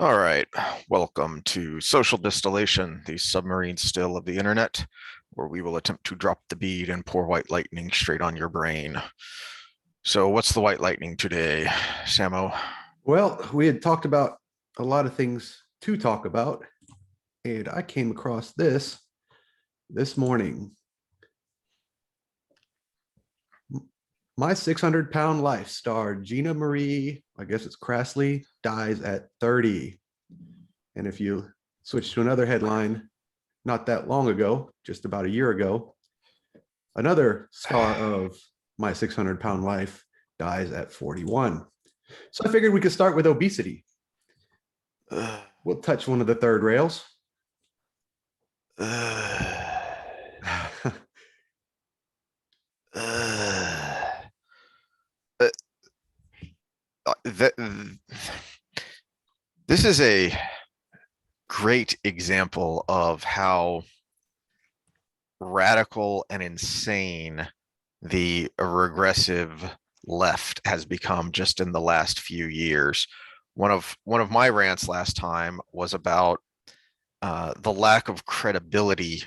All right, welcome to Social Distillation, the submarine still of the internet, where we will attempt to drop the bead and pour white lightning straight on your brain. So, what's the white lightning today, Samo? Well, we had talked about a lot of things to talk about, and I came across this morning. My 600-pound life star Gina Marie, I guess it's Crassley, dies at 30. And if you switch to another headline, not that long ago, just about a year ago, another star of My 600-Pound Life dies at 41. So I figured we could start with obesity. We'll touch one of the third rails. That, this is a great example of how radical and insane the regressive left has become just in the last few years. One of my rants last time was about the lack of credibility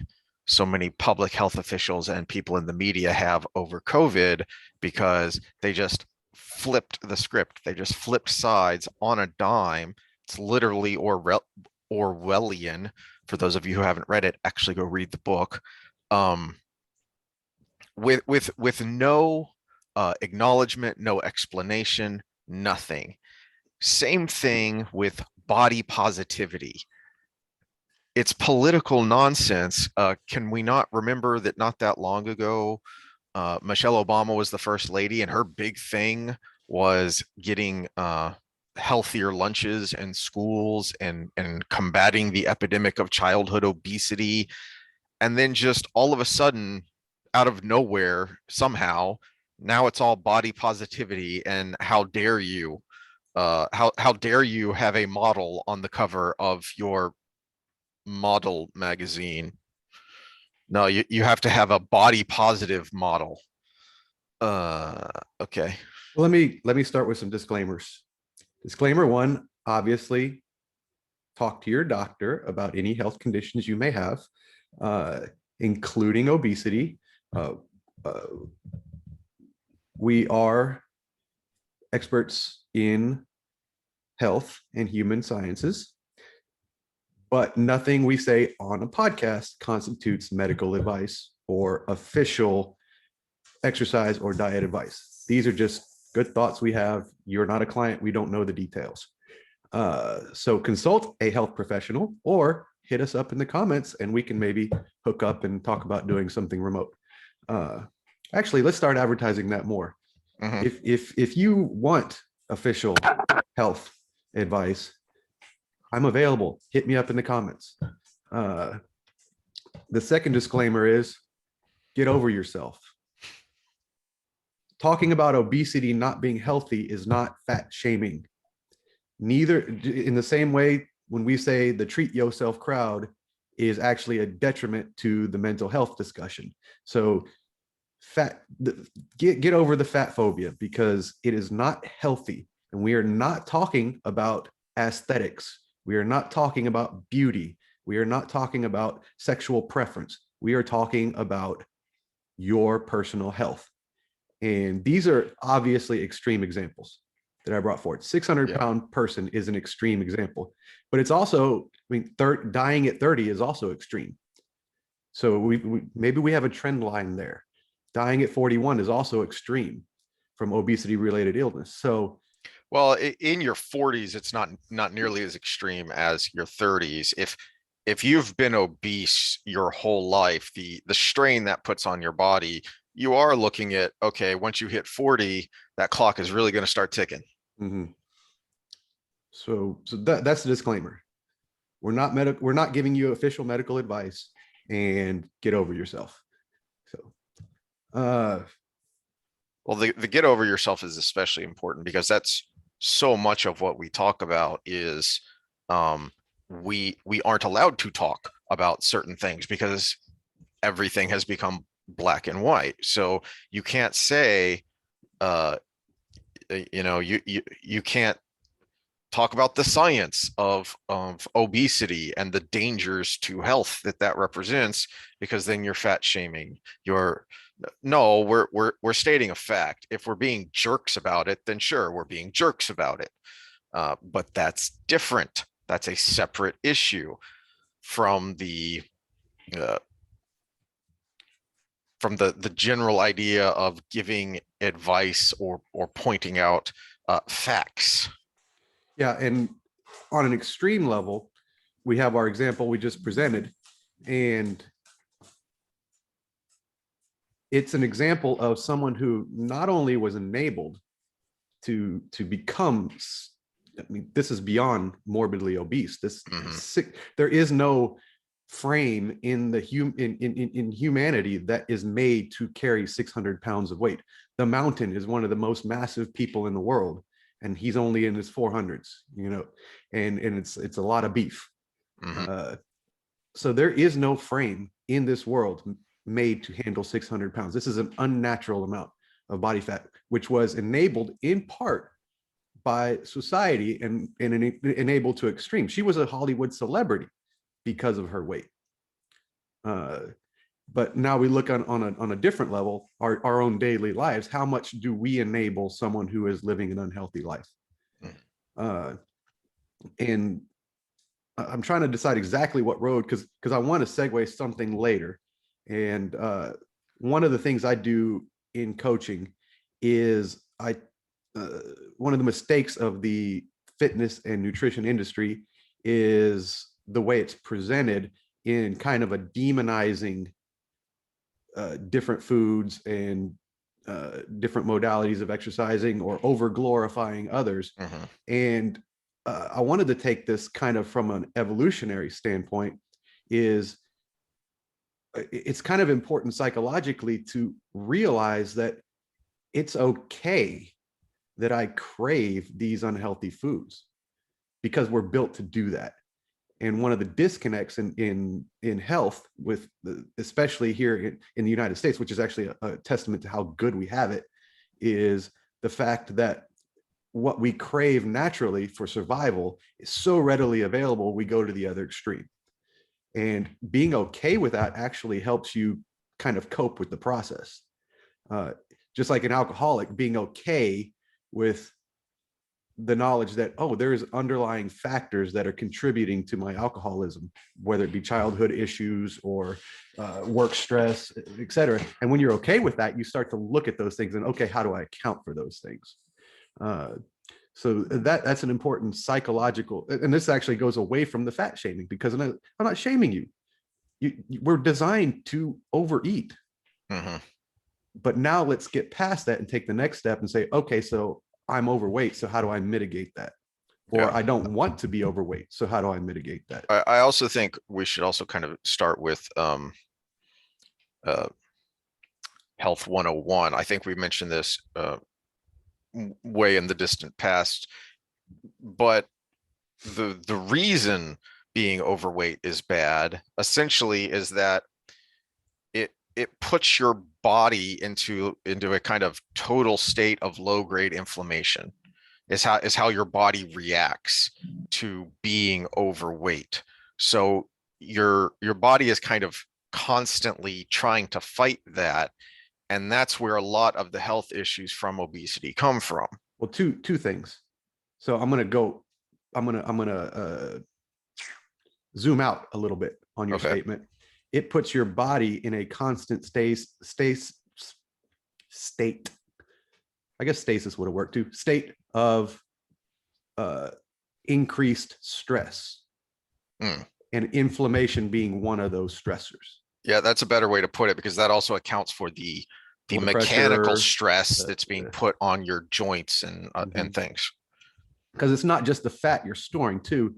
so many public health officials and people in the media have over COVID, because they just flipped the script. They just flipped sides on a dime. It's literally Orwellian. For those of you who haven't read it, actually go read the book. Um, with no acknowledgement, no explanation, nothing. Same thing with body positivity. It's political nonsense. Can we not remember that not that long ago, Michelle Obama was the first lady, and her big thing was getting healthier lunches in schools and combating the epidemic of childhood obesity. And then just all of a sudden, out of nowhere, somehow, now it's all body positivity. And how dare you? How dare you have a model on the cover of your model magazine? No, you have to have a body positive model. Okay. Well, let me start with some disclaimers. Disclaimer one, obviously, talk to your doctor about any health conditions you may have, including obesity. Uh, uh, we are experts in health and human sciences, but nothing we say on a podcast constitutes medical advice or official exercise or diet advice. These are just good thoughts we have. You're not a client. We don't know the details. So consult a health professional or hit us up in the comments and we can maybe hook up and talk about doing something remote. Actually, let's start advertising that more. Mhm. If you want official health advice, I'm available. Hit me up in the comments. The second disclaimer is get over yourself. Talking about obesity not being healthy is not fat shaming. Neither, in the same way, when we say the treat yourself crowd is actually a detriment to the mental health discussion. So get over the fat phobia, because it is not healthy. And we are not talking about aesthetics. We are not talking about beauty. We are not talking about sexual preference. We are talking about your personal health. And these are obviously extreme examples that I brought forward. 600-pound person is an extreme example, but it's also, I mean, dying at 30 is also extreme. So maybe we have a trend line there. Dying at 41 is also extreme from obesity related illness. So, well, in your 40s, it's not nearly as extreme as your 30s. If you've been obese your whole life, the strain that puts on your body, you are looking at, okay, once you hit 40, that clock is really going to start ticking. mm-hmm. so that's the disclaimer. We're not giving you official medical advice, and get over yourself. So well, the get over yourself is especially important, because that's so much of what we talk about is we aren't allowed to talk about certain things because everything has become black and white. So you can't say you can't talk about the science of obesity and the dangers to health that that represents, because then you're fat shaming. You're no, we're stating a fact. If we're being jerks about it, then sure, we're being jerks about it. But that's different. That's a separate issue from uh, the general idea of giving advice or pointing out facts. Yeah, and on an extreme level, we have our example we just presented, and it's an example of someone who not only was enabled to become, I mean, this is beyond morbidly obese. This sick, there is no frame in the in humanity that is made to carry 600 pounds of weight. The Mountain is one of the most massive people in the world, and he's only in his 400s, you know, and it's a lot of beef. So there is no frame in this world made to handle 600 pounds. This is an unnatural amount of body fat, which was enabled in part by society and enabled to extreme. She was a Hollywood celebrity because of her weight. But now we look on a different level, our own daily lives. How much do we enable someone who is living an unhealthy life? And I'm trying to decide exactly what road, because I want to segue something later. And one of the things I do in coaching is one of the mistakes of the fitness and nutrition industry is the way it's presented in kind of a demonizing different foods and different modalities of exercising, or over glorifying others. And I wanted to take this kind of from an evolutionary standpoint. Is it's kind of important psychologically to realize that it's okay that I crave these unhealthy foods, because we're built to do that. And one of the disconnects in health, with especially here in the United States, which is actually a testament to how good we have it, is the fact that what we crave naturally for survival is so readily available, we go to the other extreme. And being okay with that actually helps you kind of cope with the process. Just like an alcoholic, being okay with the knowledge that, oh, there's underlying factors that are contributing to my alcoholism, whether it be childhood issues or work stress, et cetera. And when you're okay with that, you start to look at those things and, okay, how do I account for those things? So that's an important psychological, and this actually goes away from the fat shaming, because I'm not shaming you. We're designed to overeat. But now let's get past that and take the next step and say, okay, so I'm overweight, so how do I mitigate that? Or I don't want to be overweight, so how do I mitigate that? I also think we should also kind of start with Health 101. I think we mentioned this way in the distant past, but the reason being overweight is bad essentially is that it puts your body into a kind of total state of low grade inflammation. Is how your body reacts to being overweight. So your body is kind of constantly trying to fight that, and that's where a lot of the health issues from obesity come from. Well, two things. So I'm gonna zoom out a little bit on your statement. It puts your body in a constant state. I guess stasis would have worked too. State of increased stress, and inflammation being one of those stressors. Yeah, that's a better way to put it, because that also accounts for the mechanical pressure, stress that's being put on your joints and things. Because it's not just the fat you're storing too.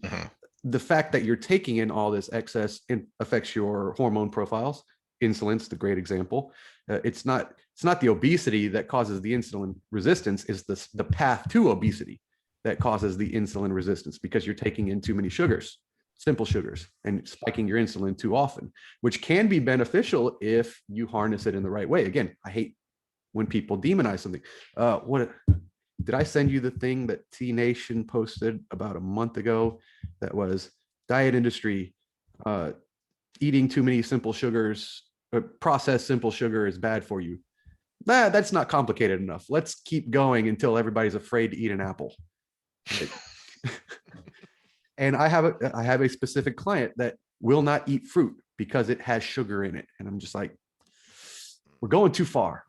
The fact that you're taking in all this excess affects your hormone profiles. Insulin's the great example. It's not the obesity that causes the insulin resistance. It's the path to obesity that causes the insulin resistance, because you're taking in too many sugars, simple sugars, and spiking your insulin too often, which can be beneficial if you harness it in the right way. Again, I hate when people demonize something. did I send you the thing that T Nation posted about a month ago that was diet industry, eating too many simple sugars, processed simple sugar is bad for you? That's not complicated enough. Let's keep going until everybody's afraid to eat an apple. Like, and I have a specific client that will not eat fruit because it has sugar in it. And I'm just like, we're going too far.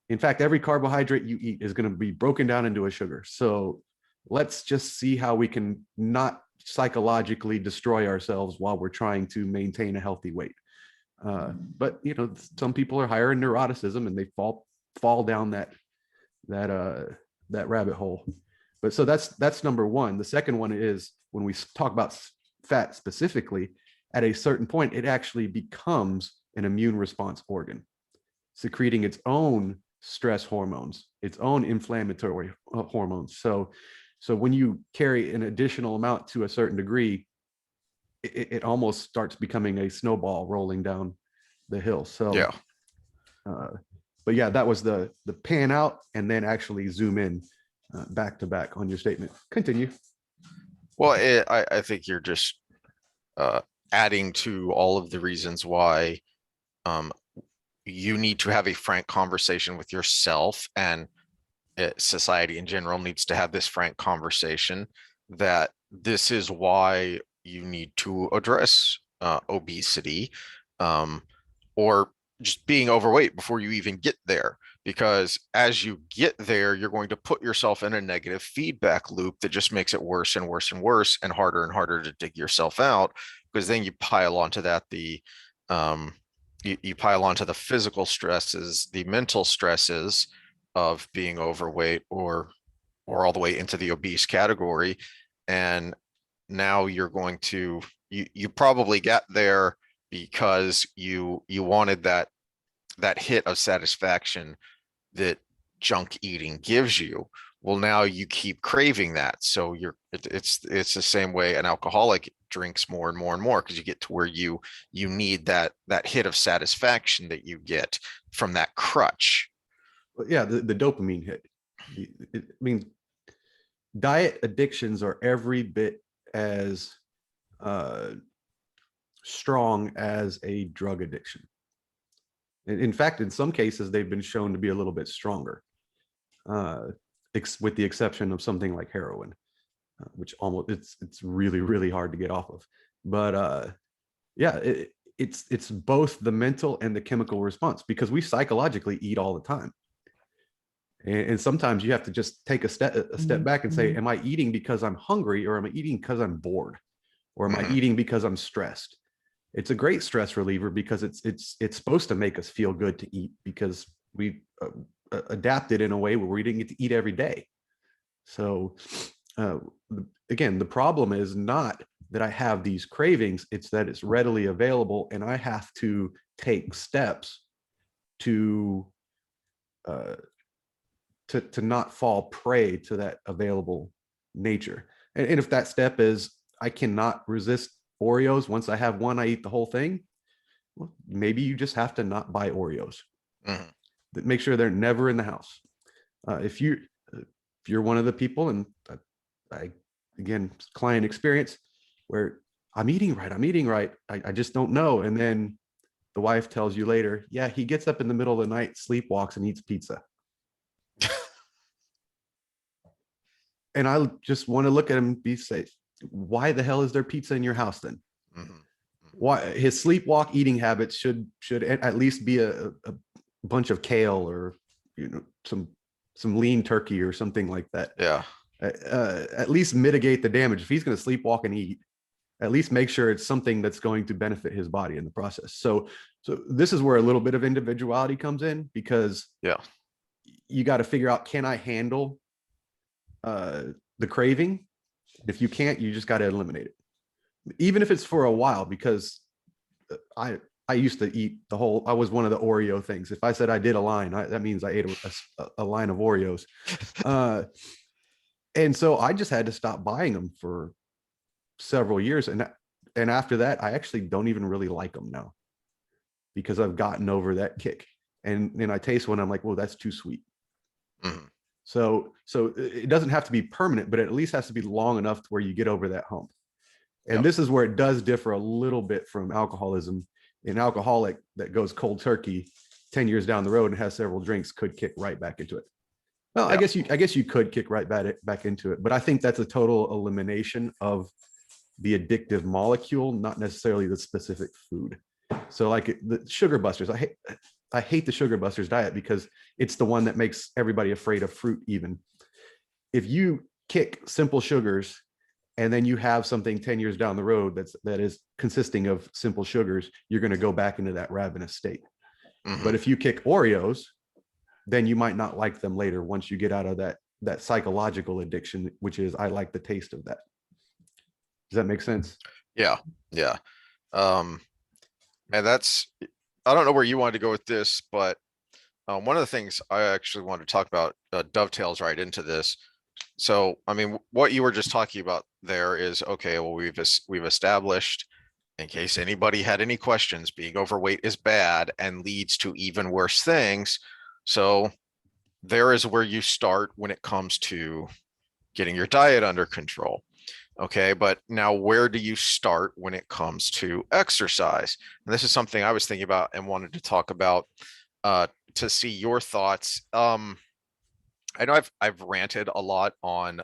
In fact, every carbohydrate you eat is going to be broken down into a sugar. So let's just see how we can not psychologically destroy ourselves while we're trying to maintain a healthy weight. But you know, some people are higher in neuroticism and they fall down that rabbit hole. But so that's number one. The second one is when we talk about fat specifically, at a certain point, it actually becomes an immune response organ, secreting its own stress hormones, its own inflammatory hormones. So when you carry an additional amount to a certain degree, it almost starts becoming a snowball rolling down the hill. So Yeah. But yeah, that was the pan out and then actually zoom in back to back on your statement. Continue. Well, I think you're just adding to all of the reasons why you need to have a frank conversation with yourself, and society in general needs to have this frank conversation that this is why you need to address obesity, or just being overweight before you even get there. Because as you get there, you're going to put yourself in a negative feedback loop that just makes it worse and worse and worse and harder to dig yourself out. Because then you pile onto that you pile onto the physical stresses, the mental stresses of being overweight, or all the way into the obese category. And now you're going to you probably got there because you wanted that hit of satisfaction that junk eating gives you. Well, now you keep craving that. So it's the same way an alcoholic drinks more and more and more, because you get to where you need that hit of satisfaction that you get from that crutch. Yeah, the dopamine hit. I mean, diet addictions are every bit as strong as a drug addiction. In fact, in some cases, they've been shown to be a little bit stronger, with the exception of something like heroin, which almost it's really, really hard to get off of. But yeah, it's both the mental and the chemical response, because we psychologically eat all the time. And sometimes you have to just take a step back and say, am I eating because I'm hungry, or am I eating because I'm bored, or am I eating because I'm stressed? It's a great stress reliever because it's supposed to make us feel good to eat, because we adapted in a way where we didn't get to eat every day. So again, the problem is not that I have these cravings, it's that it's readily available and I have to take steps to not fall prey to that available nature. And if that step is I cannot resist Oreos, once I have one, I eat the whole thing, well, maybe you just have to not buy Oreos. Make sure they're never in the house. If you're one of the people, and I again, client experience, where I'm eating right, I just don't know, and then the wife tells you later, yeah, he gets up in the middle of the night, sleepwalks, and eats pizza. And I just want to look at him and be safe. Why the hell is there pizza in your house then? Why his sleepwalk eating habits should at least be a bunch of kale, or some lean turkey or something like that. Yeah. At least mitigate the damage. If he's going to sleepwalk and eat, at least make sure it's something that's going to benefit his body in the process. So this is where a little bit of individuality comes in, because you got to figure out, can I handle the craving? If you can't, you just got to eliminate it, even if it's for a while. Because I used to eat I was one of the Oreo things. If I said I did a line, that means I ate a line of Oreos. And so I just had to stop buying them for several years. And after that, I actually don't even really like them now, because I've gotten over that kick. And then I taste one, I'm like, well, that's too sweet. So it doesn't have to be permanent, but it at least has to be long enough to where you get over that hump. And Yep. this is where it does differ a little bit from alcoholism. An alcoholic that goes cold turkey 10 years down the road and has several drinks could kick right back into it. Well, Yeah. I guess you could kick right back into it, but I think that's a total elimination of the addictive molecule, not necessarily the specific food. So like the sugar busters, I hate the sugar busters diet because it's the one that makes everybody afraid of fruit even. If you kick simple sugars and then you have something 10 years down the road that is consisting of simple sugars, you're going to go back into that ravenous state. Mhm. But if you kick Oreos, then you might not like them later once you get out of that psychological addiction, which is I like the taste of that. Does that make sense? Yeah. Yeah. Um, and that's, I don't know where you wanted to go with this, but one of the things I actually wanted to talk about dovetails right into this. So, I mean, what you were just talking about there is, okay, well, we've established, in case anybody had any questions, being overweight is bad and leads to even worse things. So there is where you start when it comes to getting your diet under control. Okay, but now where do you start when it comes to exercise? And this is something I was thinking about and wanted to talk about to see your thoughts. I know I've ranted a lot on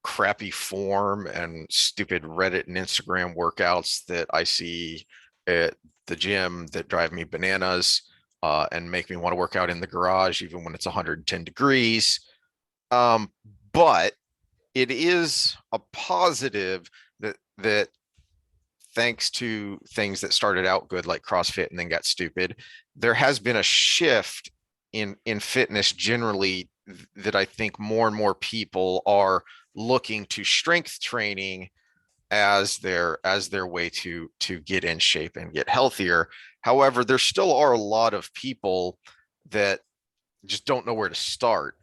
crappy form and stupid Reddit and Instagram workouts that I see at the gym that drive me bananas and make me want to work out in the garage even when it's 110 degrees. Um, but it is a positive that thanks to things that started out good like CrossFit and then got stupid, there has been a shift in fitness generally that I think more and more people are looking to strength training as their way to get in shape and get healthier. However, there still are a lot of people that just don't know where to start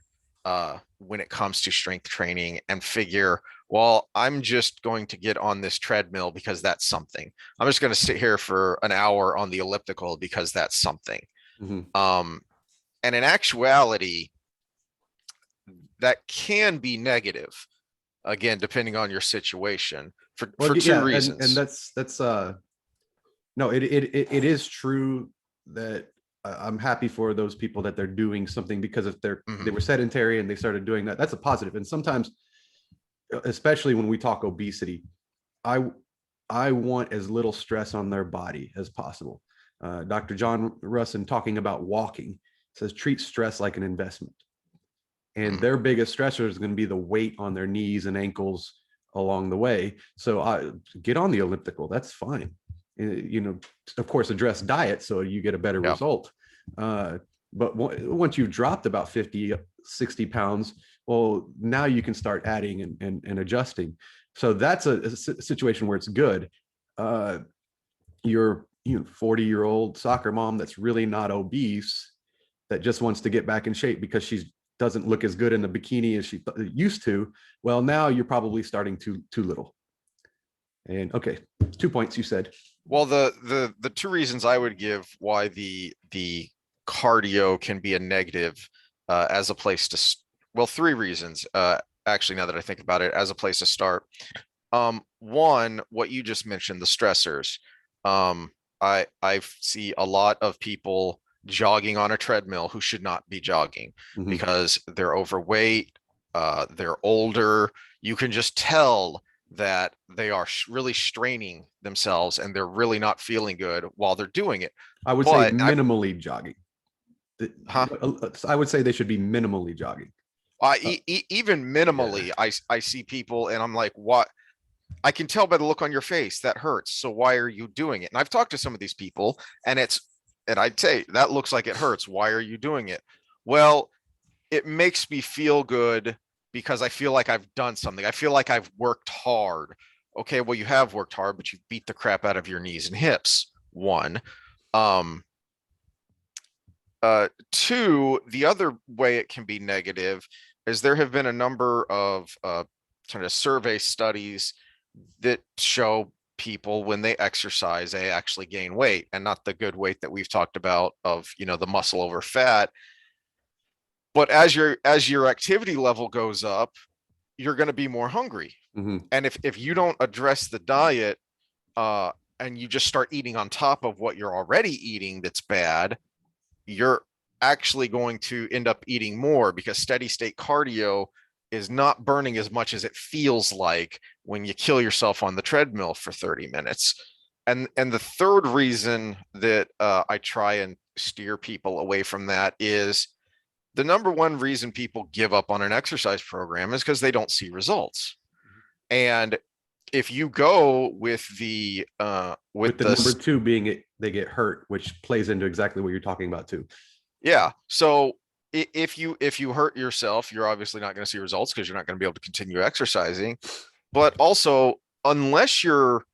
when it comes to strength training and figure, well, I'm just going to get on this treadmill because that's something. I'm just going to sit here for an hour on the elliptical because that's something. Mm-hmm. And in actuality, that can be negative, again, depending on your situation Well, for two yeah, and reasons. that's no, it is true that I'm happy for those people that they're doing something, because if they were Mhm. sedentary and they started doing that, that's a positive. And sometimes, especially when we talk obesity, I I want as little stress on their body as possible. Dr. John Russin, talking about walking, says treat stress like an investment. And Mhm. their biggest stressor is going to be the weight on their knees and ankles along the way. So I get on the elliptical. That's fine. You know, of course, address diet so you get a better Yeah. result. But once you've dropped about 50, 60 pounds, well, now you can start adding and adjusting. So that's a situation where it's good. Your 40-year-old soccer mom that's really not obese, that just wants to get back in shape because she doesn't look as good in the bikini as she used to. Well, now you're probably starting too little. And okay, 2 points you said. Well, the two reasons I would give why the cardio can be a negative as a place to, well, three reasons. Actually, now that I think about it, as a place to start. One, what you just mentioned, the stressors. I see a lot of people jogging on a treadmill who should not be jogging Mm-hmm. because they're overweight, they're older. You can just tell that they are really straining themselves and they're really not feeling good while they're doing it. I would say But I've, minimally jogging. huh? I would say they should be minimally jogging. Even Yeah. minimally, I see people and I'm like, what? I can tell by the look on your face that hurts. So why are you doing it? And I've talked to some of these people and I'd say that looks like it hurts. Why are you doing it? Well, it makes me feel good because I feel like I've done something. I feel like I've worked hard. Okay, well, you have worked hard, but you've beat the crap out of your knees and hips. One. Um, Two, the other way it can be negative is there have been a number of kind of survey studies that show people when they exercise, they actually gain weight and not the good weight that we've talked about of, the muscle over fat. But as your activity level goes up, you're going to be more hungry. Mhm. And if you don't address the diet, uh, and you just start eating on top of what you're already eating that's bad, you're actually going to end up eating more, because steady state cardio is not burning as much as it feels like when you kill yourself on the treadmill for 30 minutes. And the third reason that I try and steer people away from that is the number one reason people give up on an exercise program is because they don't see results. And if you go with With the number the two being they get hurt, which plays into exactly what you're talking about too. yeah, so if you hurt yourself, you're obviously not going to see results because you're not going to be able to continue exercising. But also, unless you're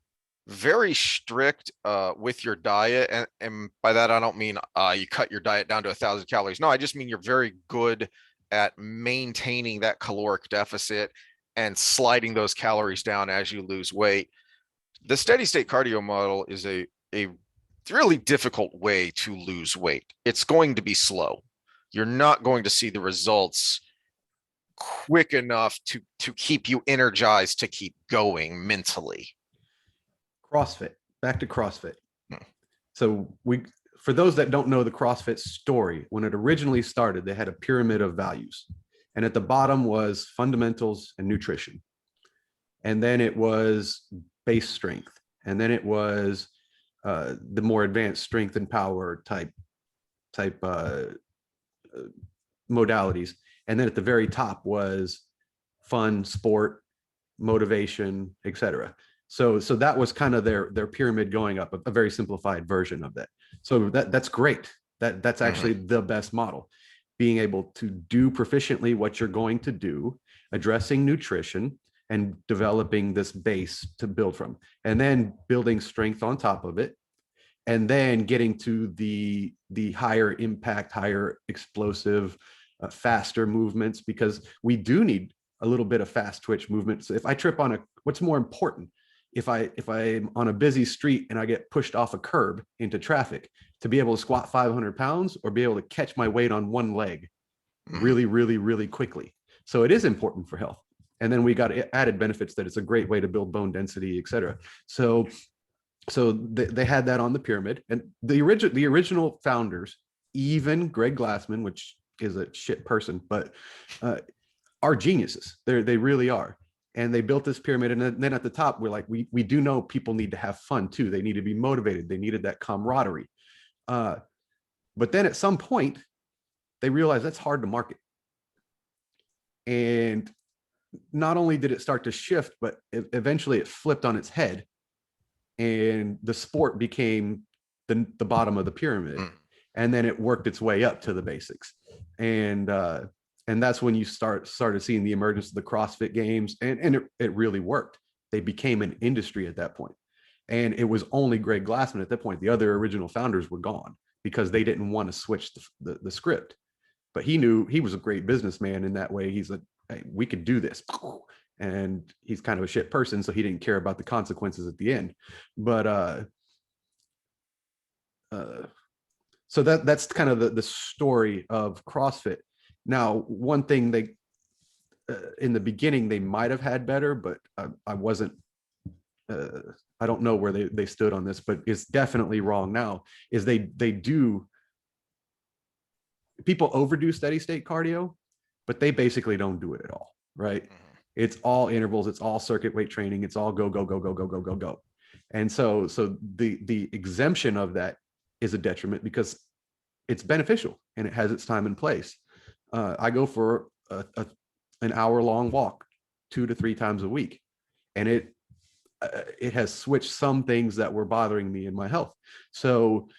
very strict with your diet, and by that I don't mean you cut your diet down to 1,000 calories. No, I just mean you're very good at maintaining that caloric deficit and sliding those calories down as you lose weight. The steady state cardio model is a really difficult way to lose weight. It's going to be slow. You're not going to see the results quick enough to keep you energized to keep going mentally. CrossFit. Back to CrossFit. Hmm. So for those that don't know the CrossFit story, when it originally started, they had a pyramid of values. And at the bottom was fundamentals and nutrition. And then it was base strength. And then it was the more advanced strength and power type modalities. And then at the very top was fun, sport, motivation, etc. So that was kind of their pyramid going up, a very simplified version of that. So that's great. That's actually the best model. Being able to do proficiently what you're going to do, addressing nutrition, and developing this base to build from, and then building strength on top of it, and then getting to the higher impact, higher explosive, faster movements, because we do need a little bit of fast twitch movement. So if I trip on what's more important, if I'm on a busy street and I get pushed off a curb into traffic, to be able to squat 500 pounds or be able to catch my weight on one leg really, really, really quickly. So it is important for health. And then we got added benefits that it's a great way to build bone density, et cetera. So they had that on the pyramid, and the original founders, even Greg Glassman, which is a shit person, but are geniuses. They really are. And they built this pyramid, and then at the top, we're like, we do know people need to have fun too. They need to be motivated. They needed that camaraderie. But then at some point, they realized that's hard to market. And not only did it start to shift, but eventually it flipped on its head, and the sport became the bottom of the pyramid. And then it worked its way up to the basics. And that's when you started seeing the emergence of the CrossFit games, and it really worked. They became an industry at that point. And it was only Greg Glassman at that point. The other original founders were gone because they didn't want to switch the script. But he knew he was a great businessman in that way. He's like, hey, we could do this. And he's kind of a shit person, so he didn't care about the consequences at the end. But so that's kind of the story of CrossFit. Now, one thing they in the beginning they might have had better, but I wasn't. I don't know where they stood on this, but it's definitely wrong now. Is they do, people overdo steady state cardio, but they basically don't do it at all, right? It's all intervals, it's all circuit weight training, it's all go go go go go go go go. And so the exemption of that is a detriment because it's beneficial and it has its time and place. I go for an hour-long walk 2 to 3 times a week, and it has switched some things that were bothering me in my health. So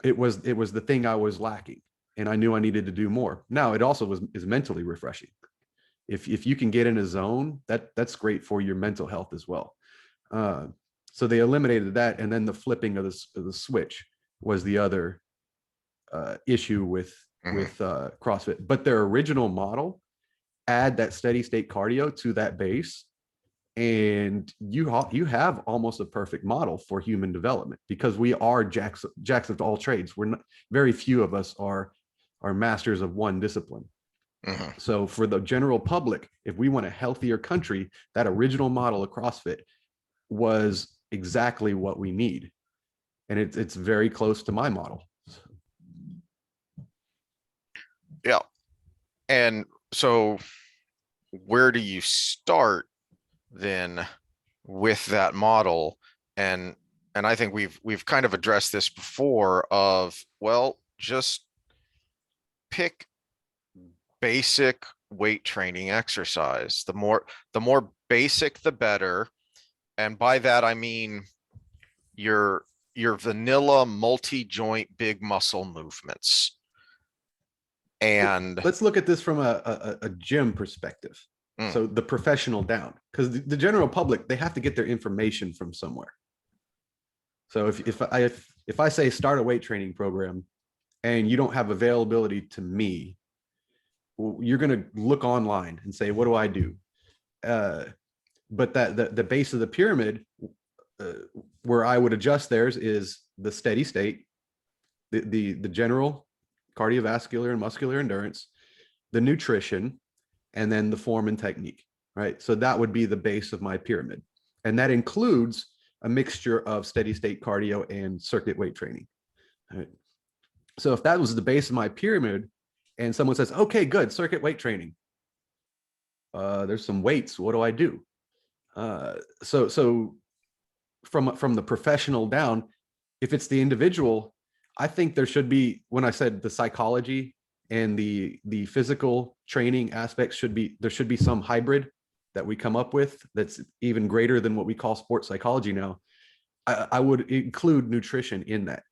it was the thing I was lacking, and I knew I needed to do more. Now it also is mentally refreshing. If you can get in a zone, that's great for your mental health as well. So they eliminated that, and then the flipping of the switch was the other issue with CrossFit. But their original model, add that steady state cardio to that base, and you have almost a perfect model for human development, because we are jacks of all trades. We're not, very few of us are masters of one discipline. Mhm. So for the general public, if we want a healthier country, that original model of CrossFit was exactly what we need. And it's very close to my model. Yeah. And so where do you start then with that model? And I think we've kind of addressed this before of, well, just pick basic weight training exercise. The more basic, the better. And by that I mean your vanilla multi-joint big muscle movements. And Let's look at this from a gym perspective. So the professional down, because the general public, they have to get their information from somewhere. So if I say start a weight training program and you don't have availability to me, you're going to look online and say, what do I do? But that the base of the pyramid, where I would adjust theirs, is the steady state, the general cardiovascular and muscular endurance, the nutrition, and then the form and technique, right? So that would be the base of my pyramid. And that includes a mixture of steady state cardio and circuit weight training. Right? So if that was the base of my pyramid and someone says, okay, good, circuit weight training, there's some weights, what do I do? So from the professional down, if it's the individual, I think there should be, when I said the psychology and the physical training aspects there should be some hybrid that we come up with that's even greater than what we call sports psychology now. I would include nutrition in that.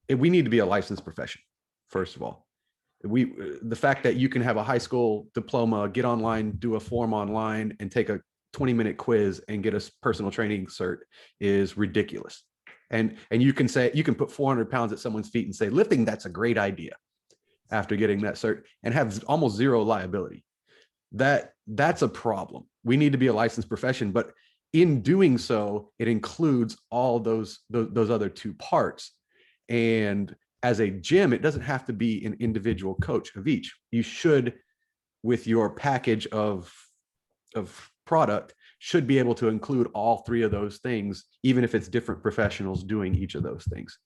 We need to be a licensed profession, first of all. The fact that you can have a high school diploma, get online, do a form online, and take a 20-minute quiz and get a personal training cert is ridiculous. And you can put 400 pounds at someone's feet and say, lifting, that's a great idea, after getting that cert, and have almost zero liability. That's a problem. We need to be a licensed profession, but in doing so, it includes all those other two parts. And as a gym, it doesn't have to be an individual coach of each. You should, with your package of product, should be able to include all three of those things, even if it's different professionals doing each of those things.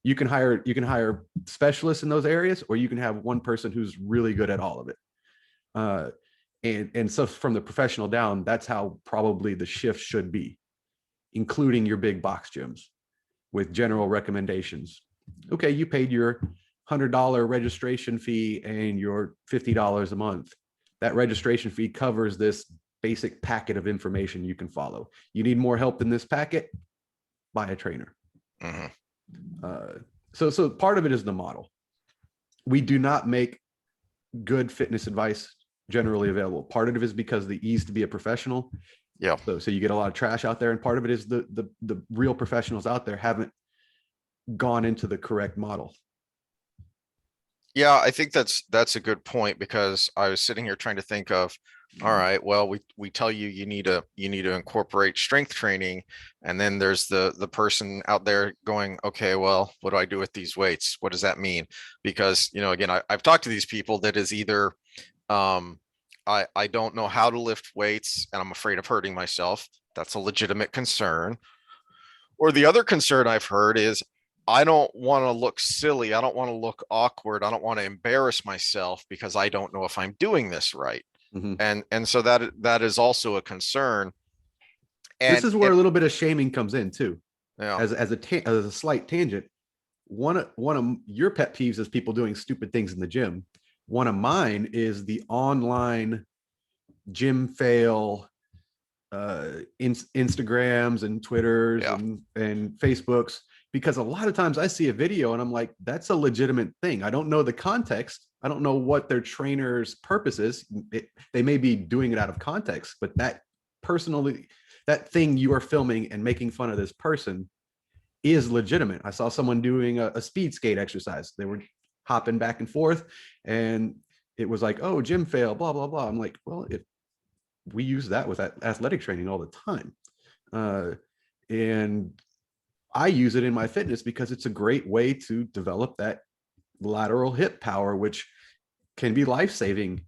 You can hire specialists in those areas, or you can have one person who's really good at all of it. And so from the professional down, that's how probably the shift should be, including your big box gyms with general recommendations. Okay, you paid your $100 registration fee and your $50 a month. That registration fee covers this basic packet of information you can follow. You need more help than this packet? Buy a trainer. So part of it is the model. We do not make good fitness advice generally available. Part of it is because the ease to be a professional. Yeah. So you get a lot of trash out there, and part of it is the real professionals out there haven't gone into the correct model. Yeah, I think that's a good point, because I was sitting here trying to think of, all right, well, we tell you you need to incorporate strength training, and then there's the person out there going, okay, well, what do I do with these weights? What does that mean? Because, again, I've talked to these people that is either I don't know how to lift weights and I'm afraid of hurting myself. That's a legitimate concern. Or the other concern I've heard is, I don't want to look silly. I don't want to look awkward. I don't want to embarrass myself because I don't know if I'm doing this right. Mm-hmm. And so that is also a concern. This And is where a little bit of shaming comes in too. yeah, As a slight tangent, one of your pet peeves is people doing stupid things in the gym. One of mine is the online gym fail, Instagrams and Twitters yeah, and Facebooks, because a lot of times I see a video and I'm like, that's a legitimate thing. I don't know the context. I don't know what their trainer's purpose is. They may be doing it out of context, but that thing you are filming and making fun of this person is legitimate. I saw someone doing a speed skate exercise. They were hopping back and forth, and it was like, oh, gym fail, blah, blah, blah. I'm like, well, we use that with athletic training all the time. And I use it in my fitness because it's a great way to develop that lateral hip power, which can be life-saving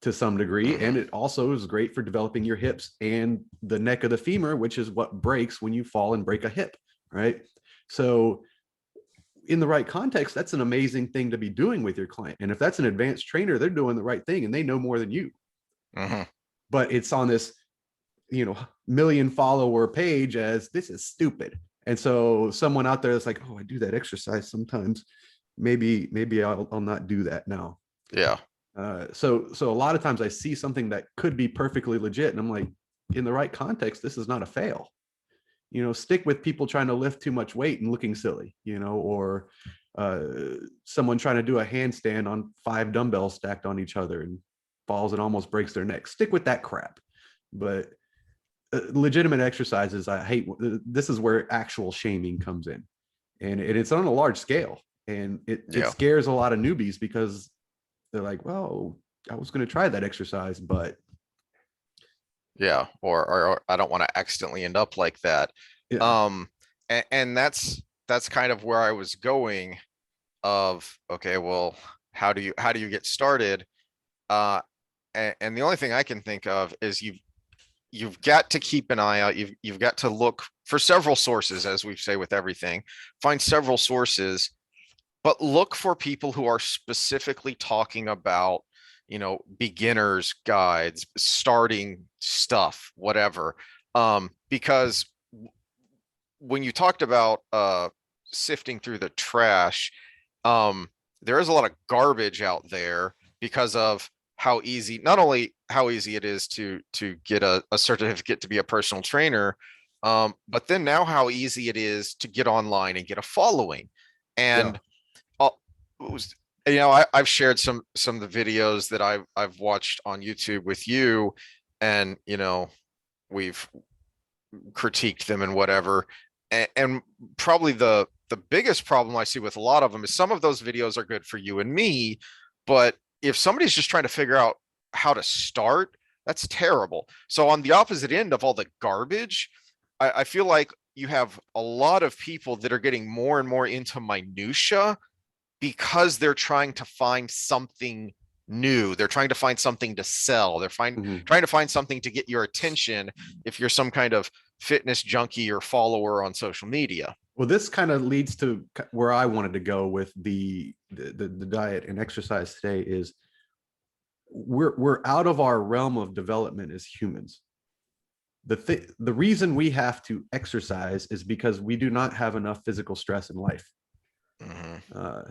to some degree. Mhm. And it also is great for developing your hips and the neck of the femur, which is what breaks when you fall and break a hip, right? So in the right context, that's an amazing thing to be doing with your client. And if that's an advanced trainer, they're doing the right thing and they know more than you. Mhm. But it's on this, million follower page as this is stupid. And so someone out there is like, oh, I do that exercise sometimes. Maybe I'll not do that now. Yeah. So a lot of times I see something that could be perfectly legit, and I'm like, in the right context, this is not a fail. Stick with people trying to lift too much weight and looking silly, or uh, someone trying to do a handstand on 5 dumbbells stacked on each other and falls and almost breaks their neck. Stick with that crap. But legitimate exercises, I hate. This is where actual shaming comes in, and it's on a large scale, and it Yeah. scares a lot of newbies because they're like, well, I was going to try that exercise, but Yeah. Or I don't want to accidentally end up like that. yeah, And that's kind of where I was going of, okay, well, how do you get started? Uh, and the only thing I can think of is you've got to keep an eye out. You've got to look for several sources, as we say with everything. Find several sources, but look for people who are specifically talking about, beginners guides, starting stuff, whatever. Because when you talked about sifting through the trash, um, there is a lot of garbage out there because of how easy, not only how easy it is to get a certificate to be a personal trainer, but then now how easy it is to get online and get a following. yeah, And it was, I've shared some of the videos that I've watched on YouTube with you, and we've critiqued them and whatever. And probably the biggest problem I see with a lot of them is some of those videos are good for you and me, but if somebody's just trying to figure out how to start, that's terrible. So on the opposite end of all the garbage, I feel like you have a lot of people that are getting more and more into minutia because they're trying to find something new. They're trying to find something to sell. mhm. Trying to find something to get your attention if you're some kind of fitness junkie or follower on social media. Well, this kind of leads to where I wanted to go with the diet and exercise today is we're out of our realm of development as humans. The reason we have to exercise is because we do not have enough physical stress in life. Mhm. Uh,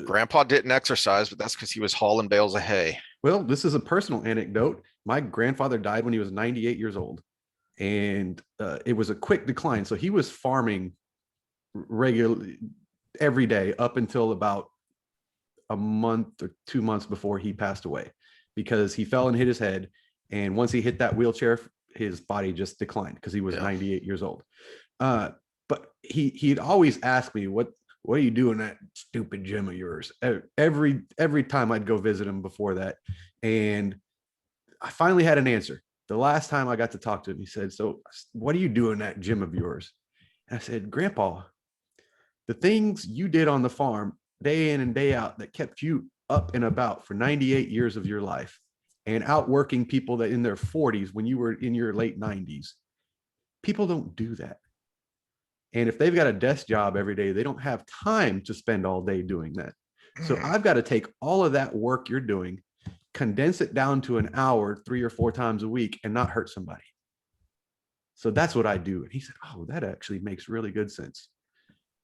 Grandpa didn't exercise, but that's because he was hauling bales of hay. well, this is a personal anecdote. My grandfather died when he was 98 years old, and it was a quick decline. So he was farming regularly every day up until about a month or 2 months before he passed away, because he fell and hit his head. And once he hit that wheelchair, his body just declined because he was Yeah. 98 years old. But he'd always ask me, what do you do in that stupid gym of yours? Every time I'd go visit him before that. And I finally had an answer. The last time I got to talk to him, he said, so what do you do in that gym of yours? And I said, Grandpa, the things you did on the farm day in and day out that kept you up and about for 98 years of your life and outworking people that in their 40s when you were in your late 90s, people don't do that. And if they've got a desk job every day, they don't have time to spend all day doing that. So Mhm. I've got to take all of that work you're doing, condense it down to an hour 3 or 4 times a week, and not hurt somebody. So that's what I do. And he said, oh, that actually makes really good sense.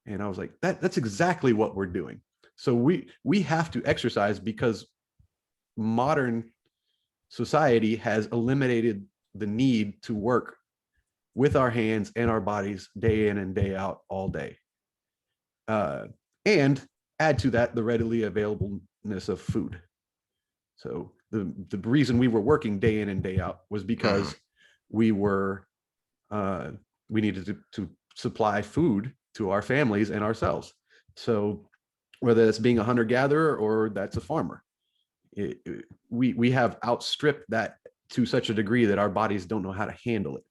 And I was like, that's exactly what we're doing. So we have to exercise because modern society has eliminated the need to work with our hands and our bodies day in and day out all day. And add to that the readily availableness of food. So the reason we were working day in and day out was Mhm. because we were we needed to supply food to our families and ourselves. So whether that's being a hunter gatherer or that's a farmer, we have outstripped that to such a degree that our bodies don't know how to handle it.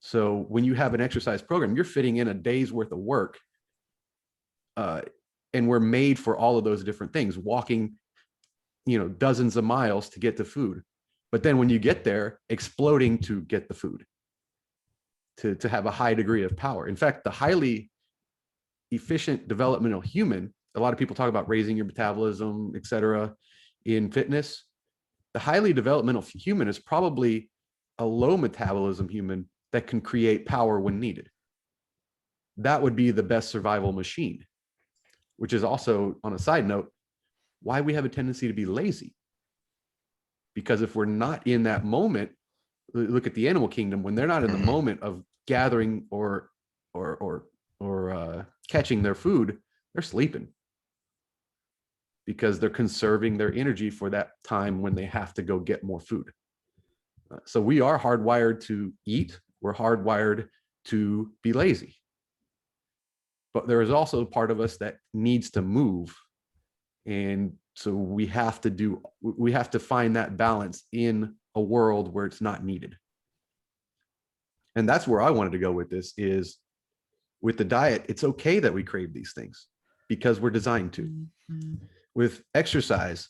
So when you have an exercise program, you're fitting in a day's worth of work, uh, and we're made for all of those different things. Walking, dozens of miles to get to food. But then when you get there, exploding to get the food, to have a high degree of power. In fact, the highly efficient developmental human, a lot of people talk about raising your metabolism, et cetera, in fitness. The highly developmental human is probably a low metabolism human that can create power when needed. That would be the best survival machine, which is also, on a side note, why we have a tendency to be lazy. Because if we're not in that moment, look at the animal kingdom, when they're not in the moment of gathering or catching their food, they're sleeping, because they're conserving their energy for that time when they have to go get more food. So we are hardwired to eat. We're hardwired to be lazy. But there is also a part of us that needs to move. And so we have to find that balance in a world where it's not needed. And that's where I wanted to go with this, is with the diet, it's okay that we crave these things because we're designed to. Mm-hmm. With exercise,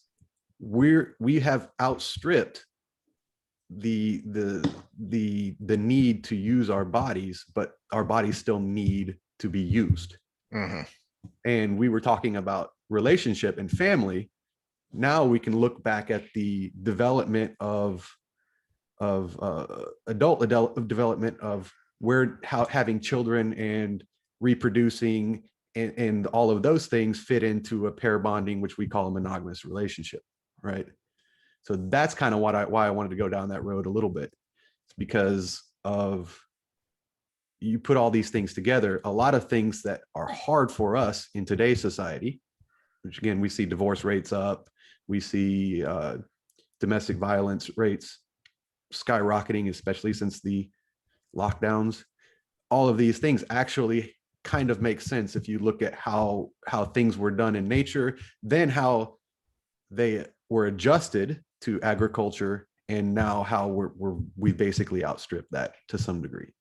we have outstripped the need to use our bodies, but our bodies still need to be used. Mm-hmm. And we were talking about relationship and family. Now we can look back at the development of adult development of how having children and reproducing and all of those things fit into a pair bonding, which we call a monogamous relationship, right? So that's kind of why I wanted to go down that road a little bit. It's because of, you put all these things together, a lot of things that are hard for us in today's society, which again, we see divorce rates up, we see domestic violence rates skyrocketing, especially since the lockdowns. All of these things actually kind of make sense if you look at how things were done in nature, then how they were adjusted to agriculture, and now how we basically outstripped that to some degree.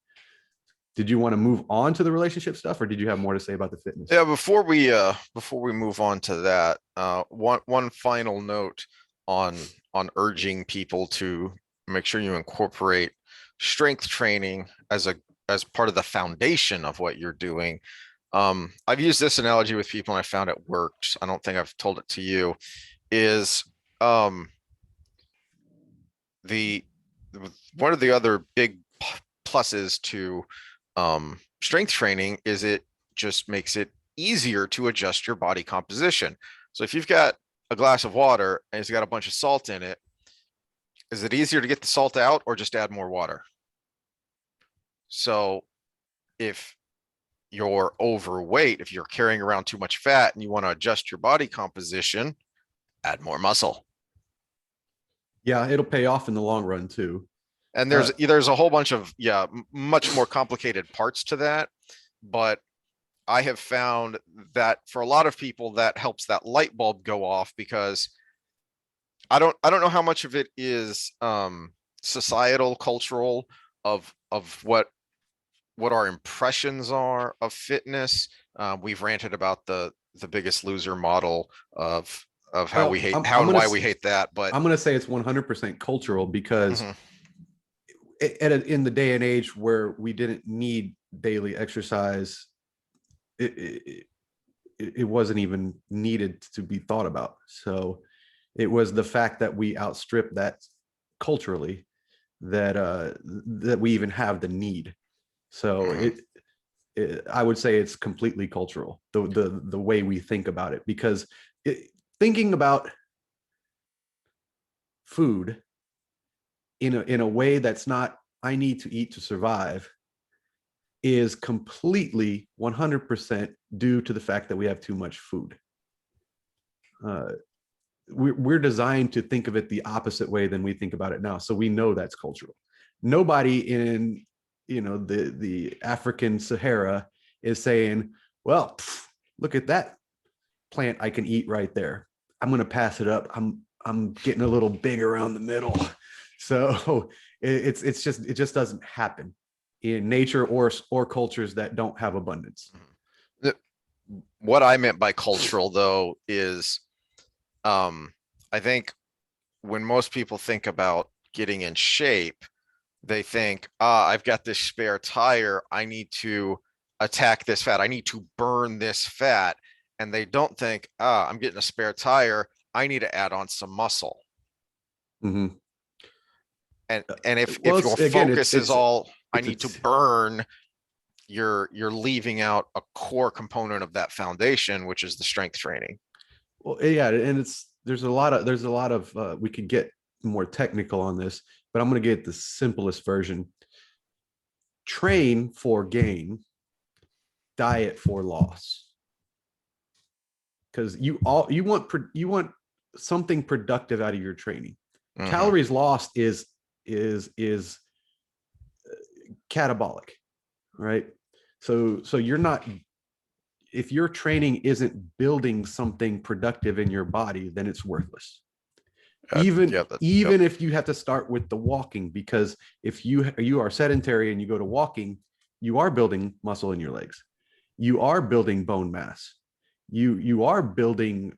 Did you want to move on to the relationship stuff, or did you have more to say about the fitness? Yeah, before we move on to that, one final note on urging people to make sure you incorporate strength training as part of the foundation of what you're doing. I've used this analogy with people and I found it worked. I don't think I've told it to you. Is the one of the other big pluses to strength training is it just makes it easier to adjust your body composition. So if you've got a glass of water and it's got a bunch of salt in it, is it easier to get the salt out or just add more water? So if you're overweight, if you're carrying around too much fat and you want to adjust your body composition, add more muscle. Yeah, it'll pay off in the long run too. And there's a whole bunch of, much more complicated parts to that. But I have found that for a lot of people, that helps that light bulb go off, because I don't know how much of it is societal, cultural, of what our impressions are of fitness. We've ranted about the Biggest Loser model of how we hate why we hate that. But I'm going to say it's 100% cultural, because in the day and age where we didn't need daily exercise, it wasn't even needed to be thought about. So it was the fact that we outstripped that culturally that we even have the need. So I would say it's completely cultural, the way we think about it, because thinking about food in a way that's not, I need to eat to survive, is completely 100% due to the fact that we have too much food. We're designed to think of it the opposite way than we think about it now. So we know that's cultural. Nobody in the African Sahara is saying, well, look at that plant I can eat right there, I'm going to pass it up, I'm getting a little big around the middle. So it just doesn't happen in nature or cultures that don't have abundance. What I meant by cultural, though, is I think when most people think about getting in shape, they think, I've got this spare tire. I need to attack this fat. I need to burn this fat. And they don't think, I'm getting a spare tire. I need to add on some muscle. Mhm. And if Well, your it's again, focus is all, I need to it's burn, you're leaving out a core component of that foundation, which is the strength training. well, yeah, and there's a lot of we could get more technical on this, but I'm going to get the simplest version. Train for gain, diet for loss. Because you want something productive out of your training. Mhm. Calories lost is catabolic, right? So you're not, if your training isn't building something productive in your body, then it's worthless. Yeah, yep. Even if you have to start with the walking, because if you are sedentary and you go to walking, you are building muscle in your legs, you are building bone mass, you are building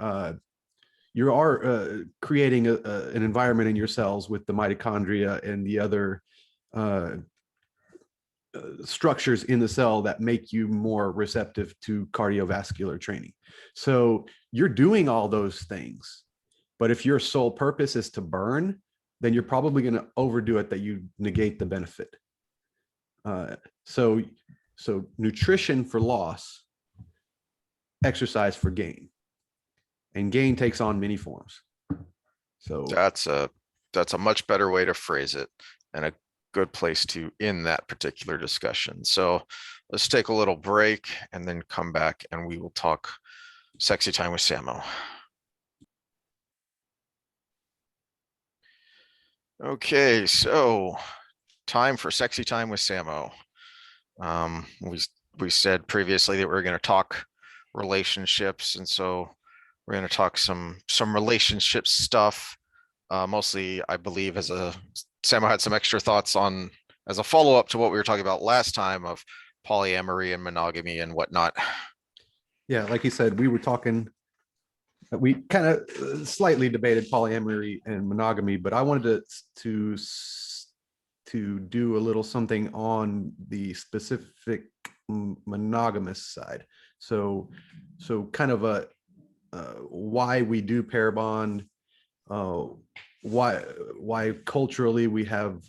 you are creating an environment in your cells with the mitochondria and the other uh, structures in the cell that make you more receptive to cardiovascular training. So you're doing all those things, but if your sole purpose is to burn, then you're probably going to overdo it, that you negate the benefit. Uh, so so nutrition for loss, exercise for gain, and gain takes on many forms. So That's a much better way to phrase it, and a good place to end that particular discussion. So let's take a little break and then come back and we will talk sexy time with Samo. Okay, so time for sexy time with Samo. We said previously that we are going to talk relationships, and so we're going to talk some relationship stuff. Mostly, I believe, Samo had some extra thoughts on as a follow up to what we were talking about last time of polyamory and monogamy and whatnot. yeah, like you said, we kind of slightly debated polyamory and monogamy, but I wanted to do a little something on the specific monogamous side. So kind of a why we do pair bond, uh, why culturally we have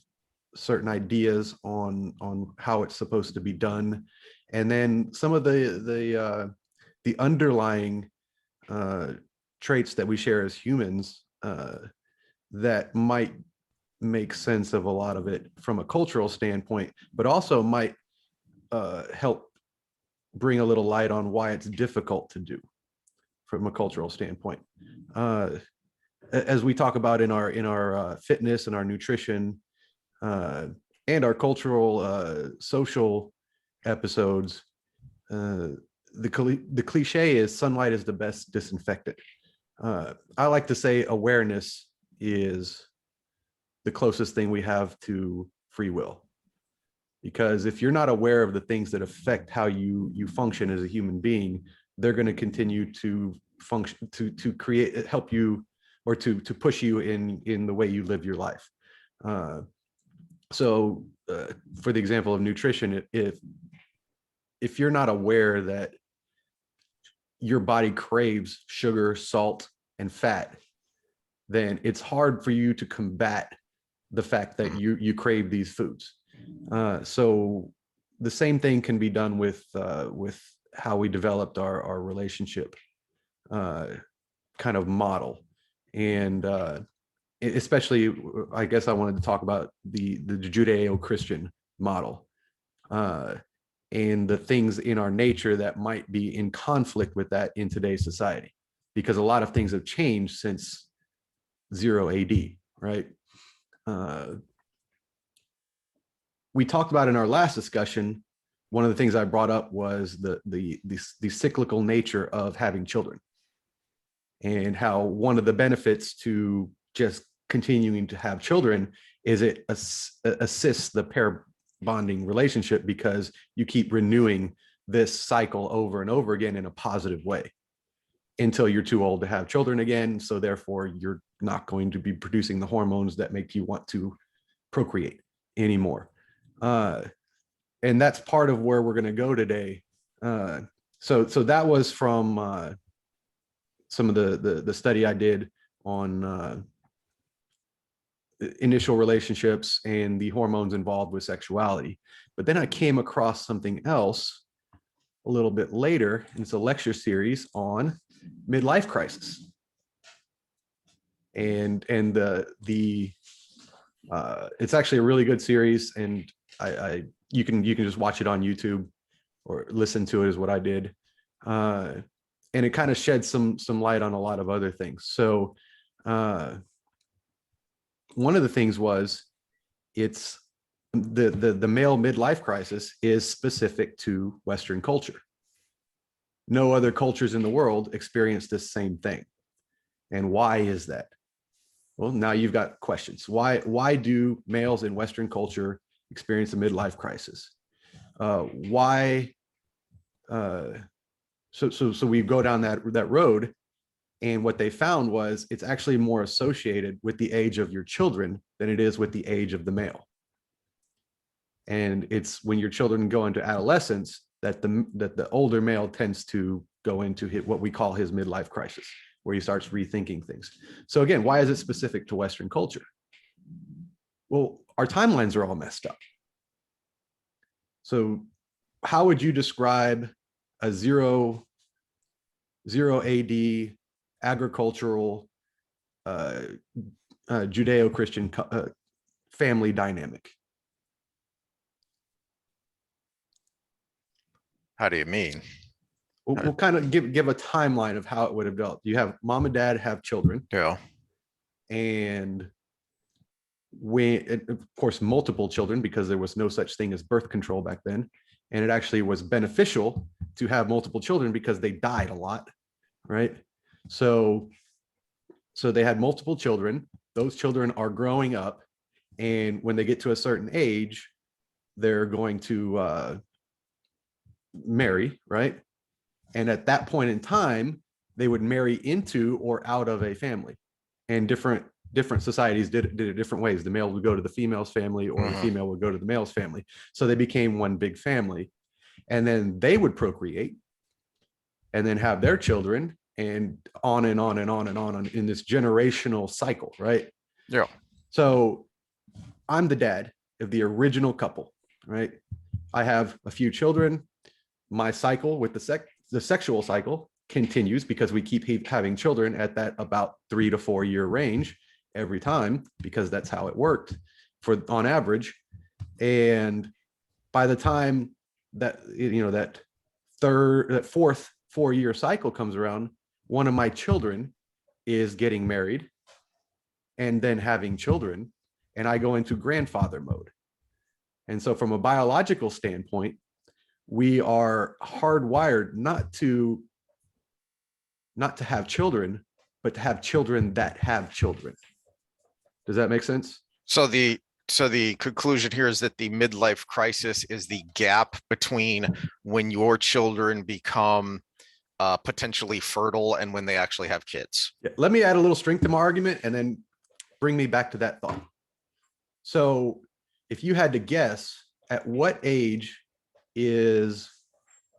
certain ideas on how it's supposed to be done, and then some of the underlying traits that we share as humans that might make sense of a lot of it from a cultural standpoint, but also might help bring a little light on why it's difficult to do from a cultural standpoint. As we talk about in our fitness and our nutrition and our cultural social episodes, the cliche is sunlight is the best disinfectant. I like to say awareness is the closest thing we have to free will, because if you're not aware of the things that affect how you function as a human being, they're going to continue to function to create, help you, or to push you in the way you live your life. So for the example of nutrition, if you're not aware that your body craves sugar, salt, and fat, then it's hard for you to combat the fact that you crave these foods. So the same thing can be done with how we developed our relationship kind of model, and especially, I guess I wanted to talk about the Judeo-Christian model. And the things in our nature that might be in conflict with that in today's society, because a lot of things have changed since 0 AD, right? We talked about in our last discussion, one of the things I brought up was the cyclical nature of having children, and how one of the benefits to just continuing to have children is it assists the pair bonding relationship, because you keep renewing this cycle over and over again in a positive way until you're too old to have children again. So therefore you're not going to be producing the hormones that make you want to procreate anymore. And that's part of where we're going to go today. So that was from some of the study I did on initial relationships and the hormones involved with sexuality. But then I came across something else a little bit later, and it's a lecture series on midlife crisis. And it's actually a really good series, and you can just watch it on YouTube or listen to it, is what I did. And it kind of sheds some light on a lot of other things. So one of the things was, it's the male midlife crisis is specific to Western culture. No other cultures in the world experience this same thing. And why is that? Well, now you've got questions. Why do males in Western culture experience a midlife crisis? Why? So we go down that road, and what they found was it's actually more associated with the age of your children than it is with the age of the male. And it's when your children go into adolescence that the older male tends to go into what we call his midlife crisis, where he starts rethinking things. So again, why is it specific to Western culture? Well, our timelines are all messed up. So how would you describe a zero AD agricultural Judeo-Christian family dynamic? How do you mean? We'll kind of give a timeline of how it would have developed. You have mom and dad have children. Yeah. And of course, multiple children, because there was no such thing as birth control back then. And it actually was beneficial to have multiple children because they died a lot, right? So they had multiple children. Those children are growing up. And when they get to a certain age, they're going to marry, right? And at that point in time, they would marry into or out of a family. And different societies did it different ways. The male would go to the female's family, or the female would go to the male's family. So they became one big family. And then they would procreate and then have their children, and on and on and on and on in this generational cycle, right? Yeah. So I'm the dad of the original couple, right? I have a few children. My cycle with the sexual cycle continues because we keep having children at that about 3 to 4 year range every time, because that's how it worked on average. And by the time that that fourth 4 year cycle comes around, one of my children is getting married and then having children, and I go into grandfather mode. And so from a biological standpoint, we are hardwired not to have children, but to have children that have children. Does that make sense? So the conclusion here is that the midlife crisis is the gap between when your children become potentially fertile and when they actually have kids. Yeah. Let me add a little strength to my argument and then bring me back to that thought. So if you had to guess, at what age is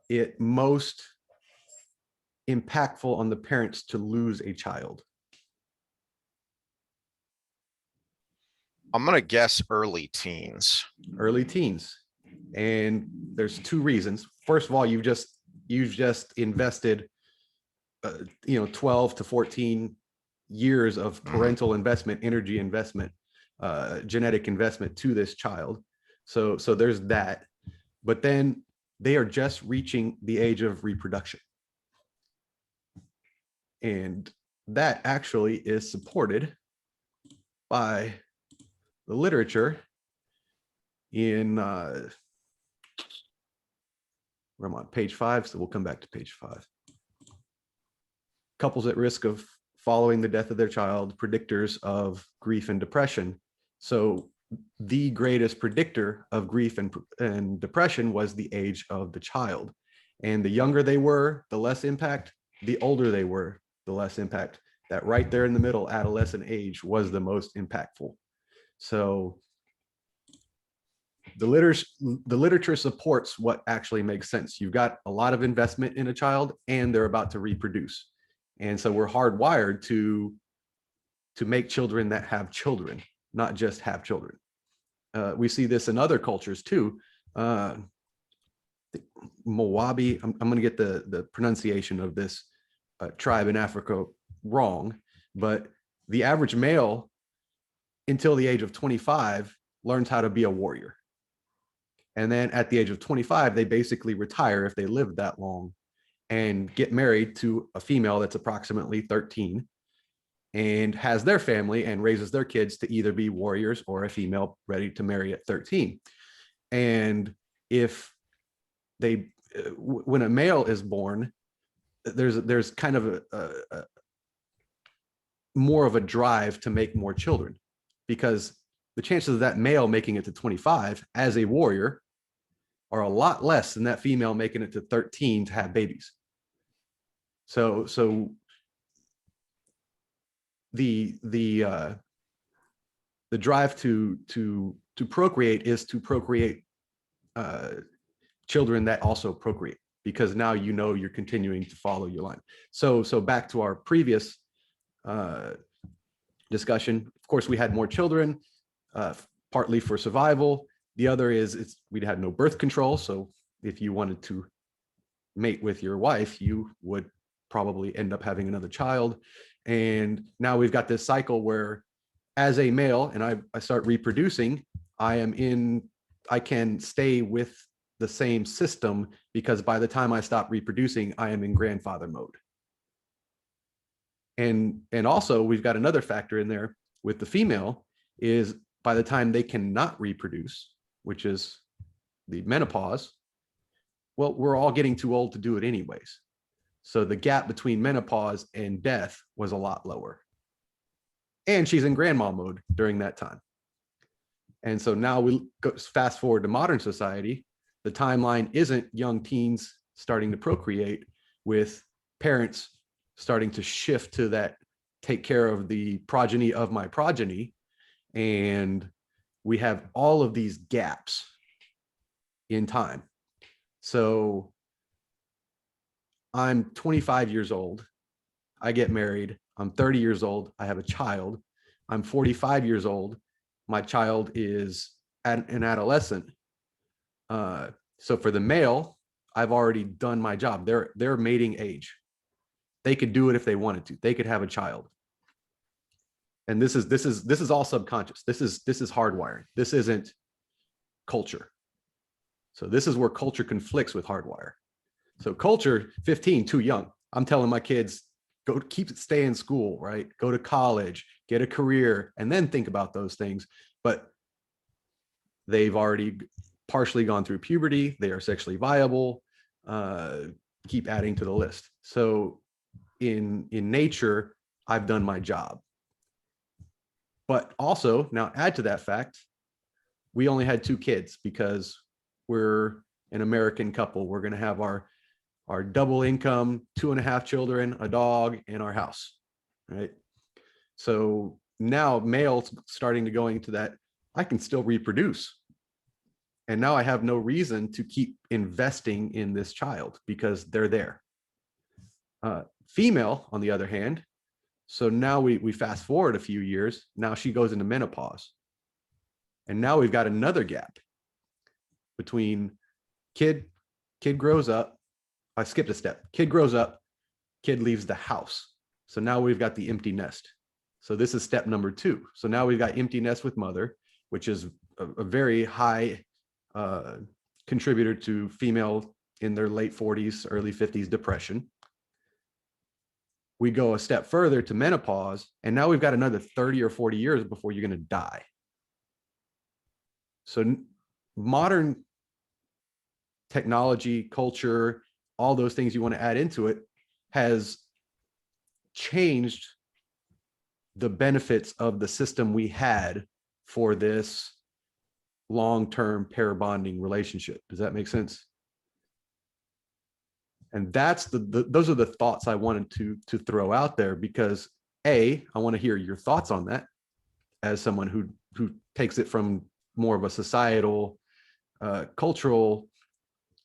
it most impactful on the parents to lose a child? I'm going to guess early teens. Early teens. And there's two reasons. First of all, you've just invested 12 to 14 years of parental investment, energy investment, genetic investment to this child. So there's that. But then they are just reaching the age of reproduction. And that actually is supported by the literature in where I'm on page 5, so we'll come back to page 5. Couples at risk of following the death of their child, predictors of grief and depression. So the greatest predictor of grief and depression was the age of the child. And the younger they were, the less impact. The older they were, the less impact. that right there in the middle, adolescent age, was the most impactful. So the literature supports what actually makes sense. You've got a lot of investment in a child and they're about to reproduce. And so we're hardwired to make children that have children, not just have children. We see this in other cultures too. Mowabi, I'm going to get the pronunciation of this tribe in Africa wrong, but the average male until the age of 25 learns how to be a warrior. And then at the age of 25, they basically retire if they live that long and get married to a female that's approximately 13 and has their family and raises their kids to either be warriors or a female ready to marry at 13. And if they, when a male is born, there's kind of a more of a drive to make more children, because the chances of that male making it to 25 as a warrior are a lot less than that female making it to 13 to have babies. So the drive to procreate is to procreate children that also procreate, because now you know you're continuing to follow your line. So back to our previous discussion, of course, we had more children, partly for survival. The other is we'd had no birth control. So if you wanted to mate with your wife, you would probably end up having another child. And now we've got this cycle where as a male and I start reproducing, I can stay with the same system, because by the time I stop reproducing, I am in grandfather mode. And also we've got another factor in there with the female is by the time they cannot reproduce, which is the menopause, well, we're all getting too old to do it anyways. So the gap between menopause and death was a lot lower. And she's in grandma mode during that time. And so now we go fast forward to modern society. The timeline isn't young teens starting to procreate, with parents starting to shift to that, take care of the progeny of my progeny. And we have all of these gaps in time. So I'm 25 years old. I get married. I'm 30 years old. I have a child. I'm 45 years old. My child is an adolescent. So for the male, I've already done my job. They're mating age. They could do it if they wanted to. They could have a child. And this is all subconscious. This is hardwiring. This isn't culture. So this is where culture conflicts with hardwire. So culture, 15, too young. I'm telling my kids, stay in school, right? Go to college, get a career, and then think about those things. But they've already partially gone through puberty. They are sexually viable. Keep adding to the list. So in nature, I've done my job. But also, now add to that fact, we only had 2 kids because we're an American couple. We're going to have our double income, 2.5 children, a dog, and our house, right? So now males starting to go into that, I can still reproduce. And now I have no reason to keep investing in this child because they're there. Female, on the other hand, so now we fast forward a few years. Now she goes into menopause. And now we've got another gap between kid grows up. I skipped a step. Kid grows up, kid leaves the house. So now we've got the empty nest. So this is step number 2. So now we've got empty nest with mother, which is a very high contributor to female in their late 40s, early 50s depression. We go a step further to menopause, and now we've got another 30 or 40 years before you're going to die. So modern technology, culture, all those things you want to add into it has changed the benefits of the system we had for this long-term pair bonding relationship. Does that make sense? And that's those are the thoughts I wanted to throw out there, because I want to hear your thoughts on that as someone who takes it from more of a societal, cultural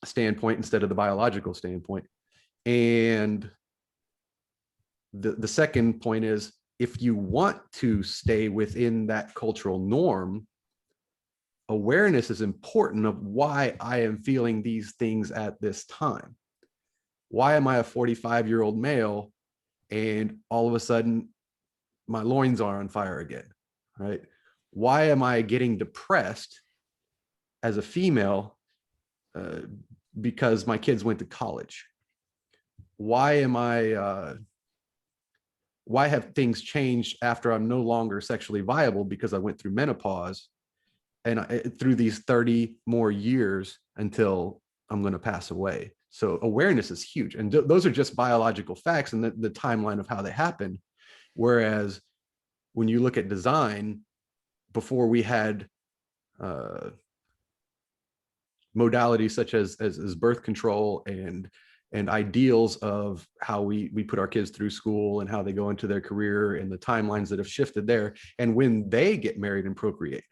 standpoint instead of the biological standpoint. And the second point is, if you want to stay within that cultural norm, awareness is important of why I am feeling these things at this time. Why am I a 45-year-old male and all of a sudden my loins are on fire again, right? Why am I getting depressed as a female uh, because my kids went to college? Why have things changed after I'm no longer sexually viable because I went through menopause and through these 30 more years until I'm going to pass away? So awareness is huge. And those are just biological facts and the timeline of how they happen. Whereas when you look at design, before we had modalities such as birth control and ideals of how we put our kids through school and how they go into their career and the timelines that have shifted there, and when they get married and procreate,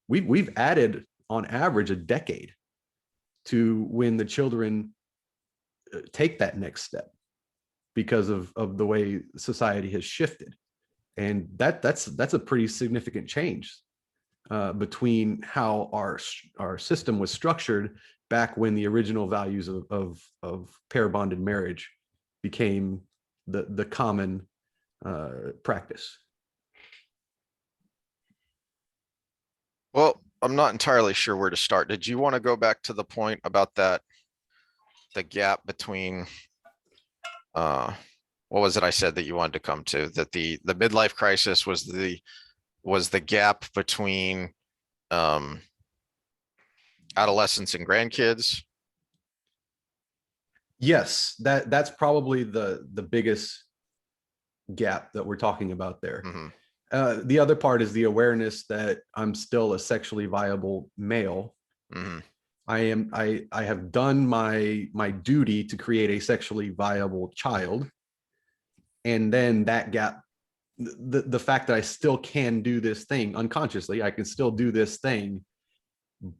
we've added on average a decade to when the children take that next step because of the way society has shifted. And that's a pretty significant change between how our system was structured back when the original values of pair bonded marriage became the common practice. Well, I'm not entirely sure where to start. Did you want to go back to the point about that, the gap between, uh, what was it I said that you wanted to come to? That the midlife crisis was the gap between um, adolescents and grandkids. Yes, that's probably the biggest gap that we're talking about there. Mm-hmm. The other part is the awareness that I'm still a sexually viable male. Mm-hmm. I have done my duty to create a sexually viable child, and then that gap, the fact that I still can do this thing unconsciously, I can still do this thing,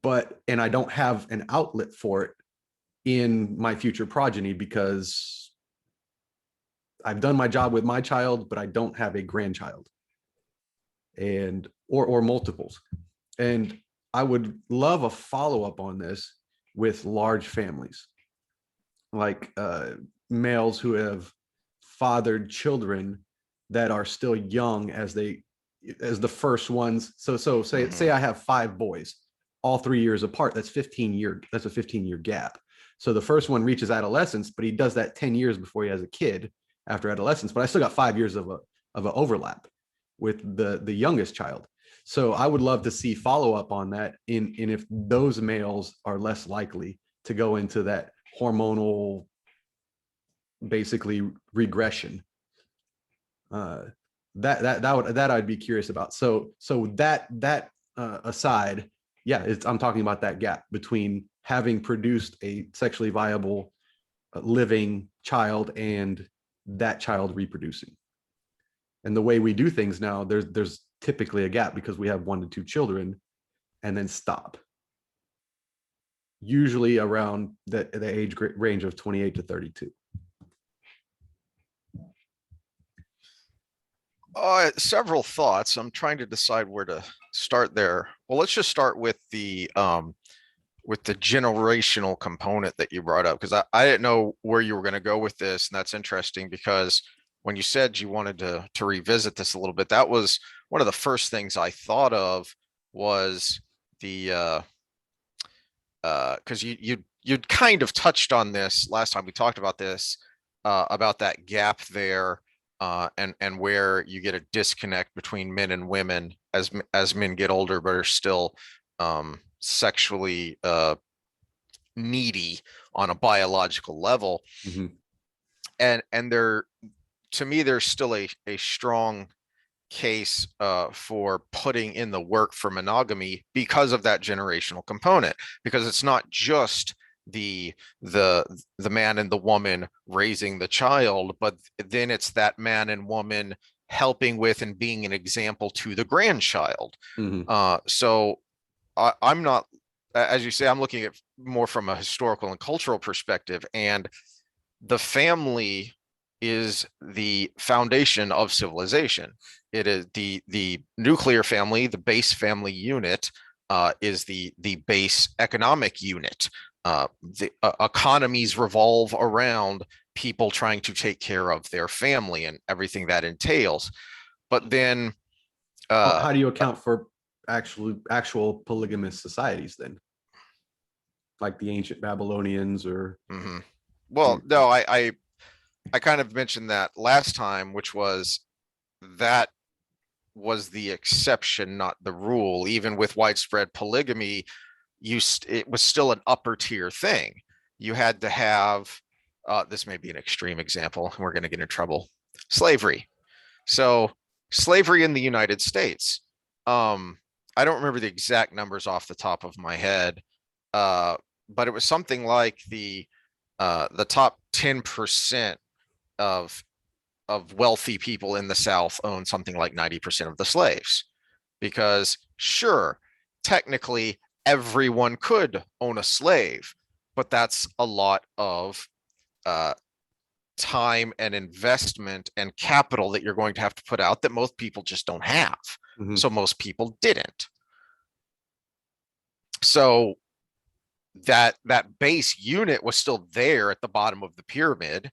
and I don't have an outlet for it in my future progeny because I've done my job with my child, but I don't have a grandchild, and or multiples. And I would love a follow-up on this with large families, like males who have fathered children that are still young as the first ones. So say I have 5 boys, all 3 years apart. That's a 15-year gap. So the first one reaches adolescence, but he does that 10 years before he has a kid after adolescence. But I still got 5 years of an overlap with the youngest child. So I would love to see follow up on that in if those males are less likely to go into that hormonal, basically, regression. That I'd be curious about. So that aside, yeah, I'm talking about that gap between having produced a sexually viable living child and that child reproducing. And the way we do things now, there's typically a gap because we have 1 to 2 children and then stop. Usually around the age range of 28 to 32. Several thoughts. I'm trying to decide where to start there. Well, let's just start with the generational component that you brought up, because I didn't know where you were going to go with this, and that's interesting because when you said you wanted to revisit this a little bit, that was one of the first things I thought of was the because you'd kind of touched on this last time we talked about this, about that gap there, and where you get a disconnect between men and women as men get older but are still sexually needy on a biological level. Mm-hmm. And there, to me, there's still a strong case for putting in the work for monogamy because of that generational component, because it's not just the the man and the woman raising the child, but then it's that man and woman helping with and being an example to the grandchild. Mhm. So I'm not, as you say, I'm looking at more from a historical and cultural perspective, and the family is the foundation of civilization. It is the nuclear family, the base family unit, is the base economic unit. The economies revolve around people trying to take care of their family and everything that entails. But then, uh, How do you account for actual polygamous societies then, like the ancient Babylonians or? mhm. Well, no, I kind of mentioned that last time, which was that was the exception, not the rule. Even with widespread polygamy, it was still an upper tier thing. You had to have, this may be an extreme example, we're going to get in trouble, slavery. So slavery in the United States. I don't remember the exact numbers off the top of my head, uh, but it was something like the top 10% of wealthy people in the South own something like 90% of the slaves. Because sure, technically everyone could own a slave, but that's a lot of uh, time and investment and capital that you're going to have to put out that most people just don't have. Mhm. So most people didn't. So that base unit was still there at the bottom of the pyramid,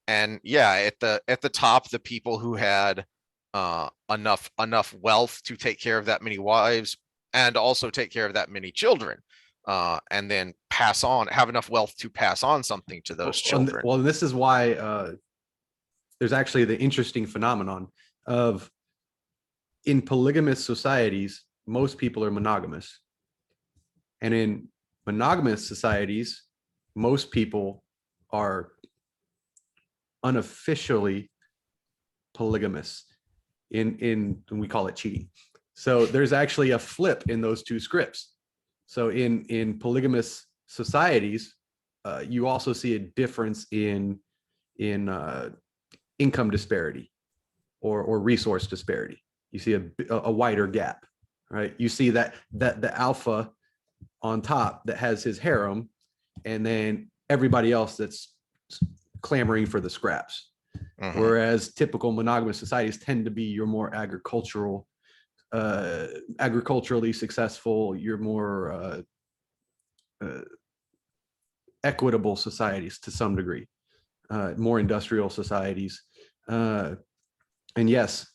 and yeah, at the top, the people who had enough wealth to take care of that many wives and also take care of that many children, and then have enough wealth to pass on something to those children. Well, this is why there's actually the interesting phenomenon of, in polygamous societies, most people are monogamous. And in monogamous societies, most people are unofficially polygamous and we call it cheating. So there's actually a flip in those two scripts. So in polygamous societies, you also see a difference in income disparity or resource disparity. You see a wider gap, right? You see that the alpha on top that has his harem, and then everybody else that's clamoring for the scraps. Mhm. Whereas typical monogamous societies tend to be your more agriculturally successful, your more equitable societies to some degree, more industrial societies. And yes,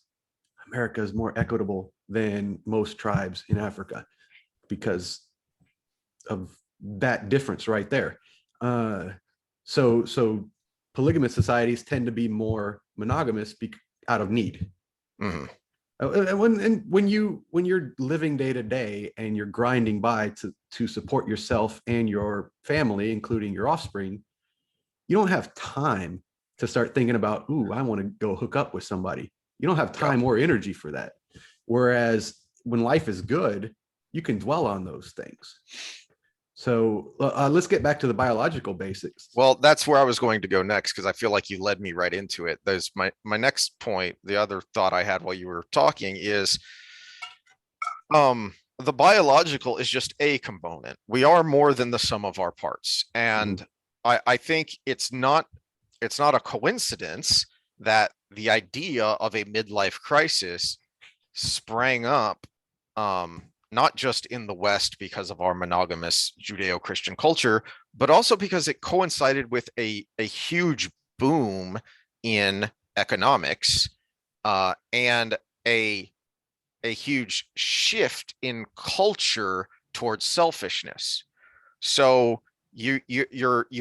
America is more equitable than most tribes in Africa because of that difference right there. So polygamous societies tend to be more monogamous out of need. Mhm. When you're living day to day and you're grinding by to support yourself and your family, including your offspring, you don't have time to start thinking about, ooh, I want to go hook up with somebody. You don't have Yeah. time or energy for that. Whereas when life is good, you can dwell on those things. So let's get back to the biological basics. Well, that's where I was going to go next because I feel like you led me right into it. There's my next point. The other thought I had while you were talking is the biological is just a component. We are more than the sum of our parts. Mhm. And I think it's not a coincidence that the idea of a midlife crisis sprang up, not just in the West because of our monogamous Judeo-Christian culture, but also because it coincided with a huge boom in economics, and a huge shift in culture towards selfishness. So you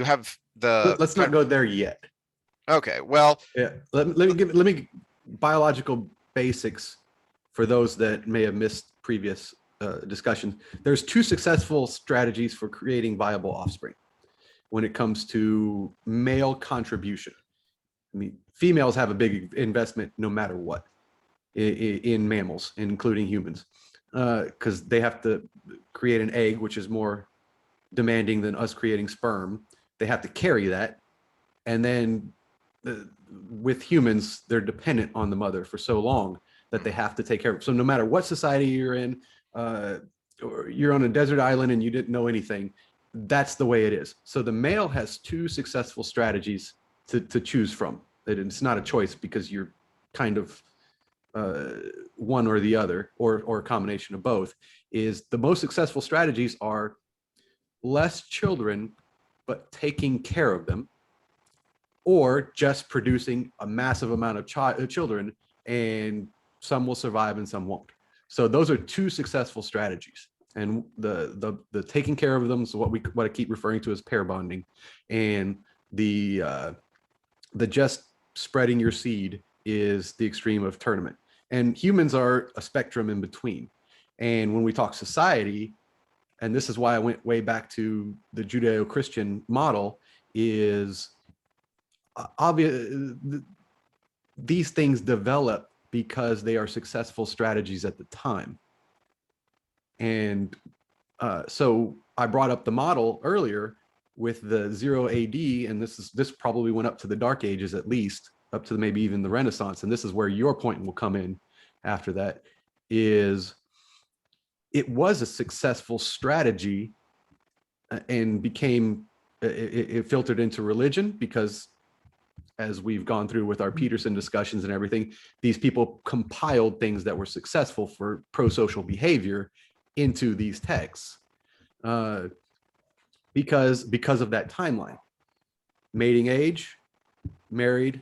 have the Let's not go there yet. okay, well, Yeah, let me biological basics for those that may have missed previous discussions. There's two successful strategies for creating viable offspring when it comes to male contribution. I mean, females have a big investment no matter what in mammals, including humans, because they have to create an egg, which is more demanding than us creating sperm. They have to carry that. And then with humans, they're dependent on the mother for so long that they have to take care of it. So no matter what society you're in, or you're on a desert island and you didn't know anything, that's the way it is. So the male has two successful strategies to choose from. It's not a choice because you're kind of one or the other, or a combination of both. Is the most successful strategies are less children, but taking care of them, or just producing a massive amount of children, and some will survive and some won't. So those are two successful strategies. And the taking care of them is what I keep referring to as pair bonding, and the just spreading your seed is the extreme of tournament. And humans are a spectrum in between. And when we talk society, and this is why I went way back to the Judeo-Christian model, is obvious. These things develop because they are successful strategies at the time. And so I brought up the model earlier with the 0 AD, and this probably went up to the Dark Ages, at least up to maybe even the Renaissance. And this is where your point will come in after that. Is it was a successful strategy, and became it filtered into religion, because as we've gone through with our Peterson discussions and everything, these people compiled things that were successful for pro-social behavior into these texts, because of that timeline. Mating age, married,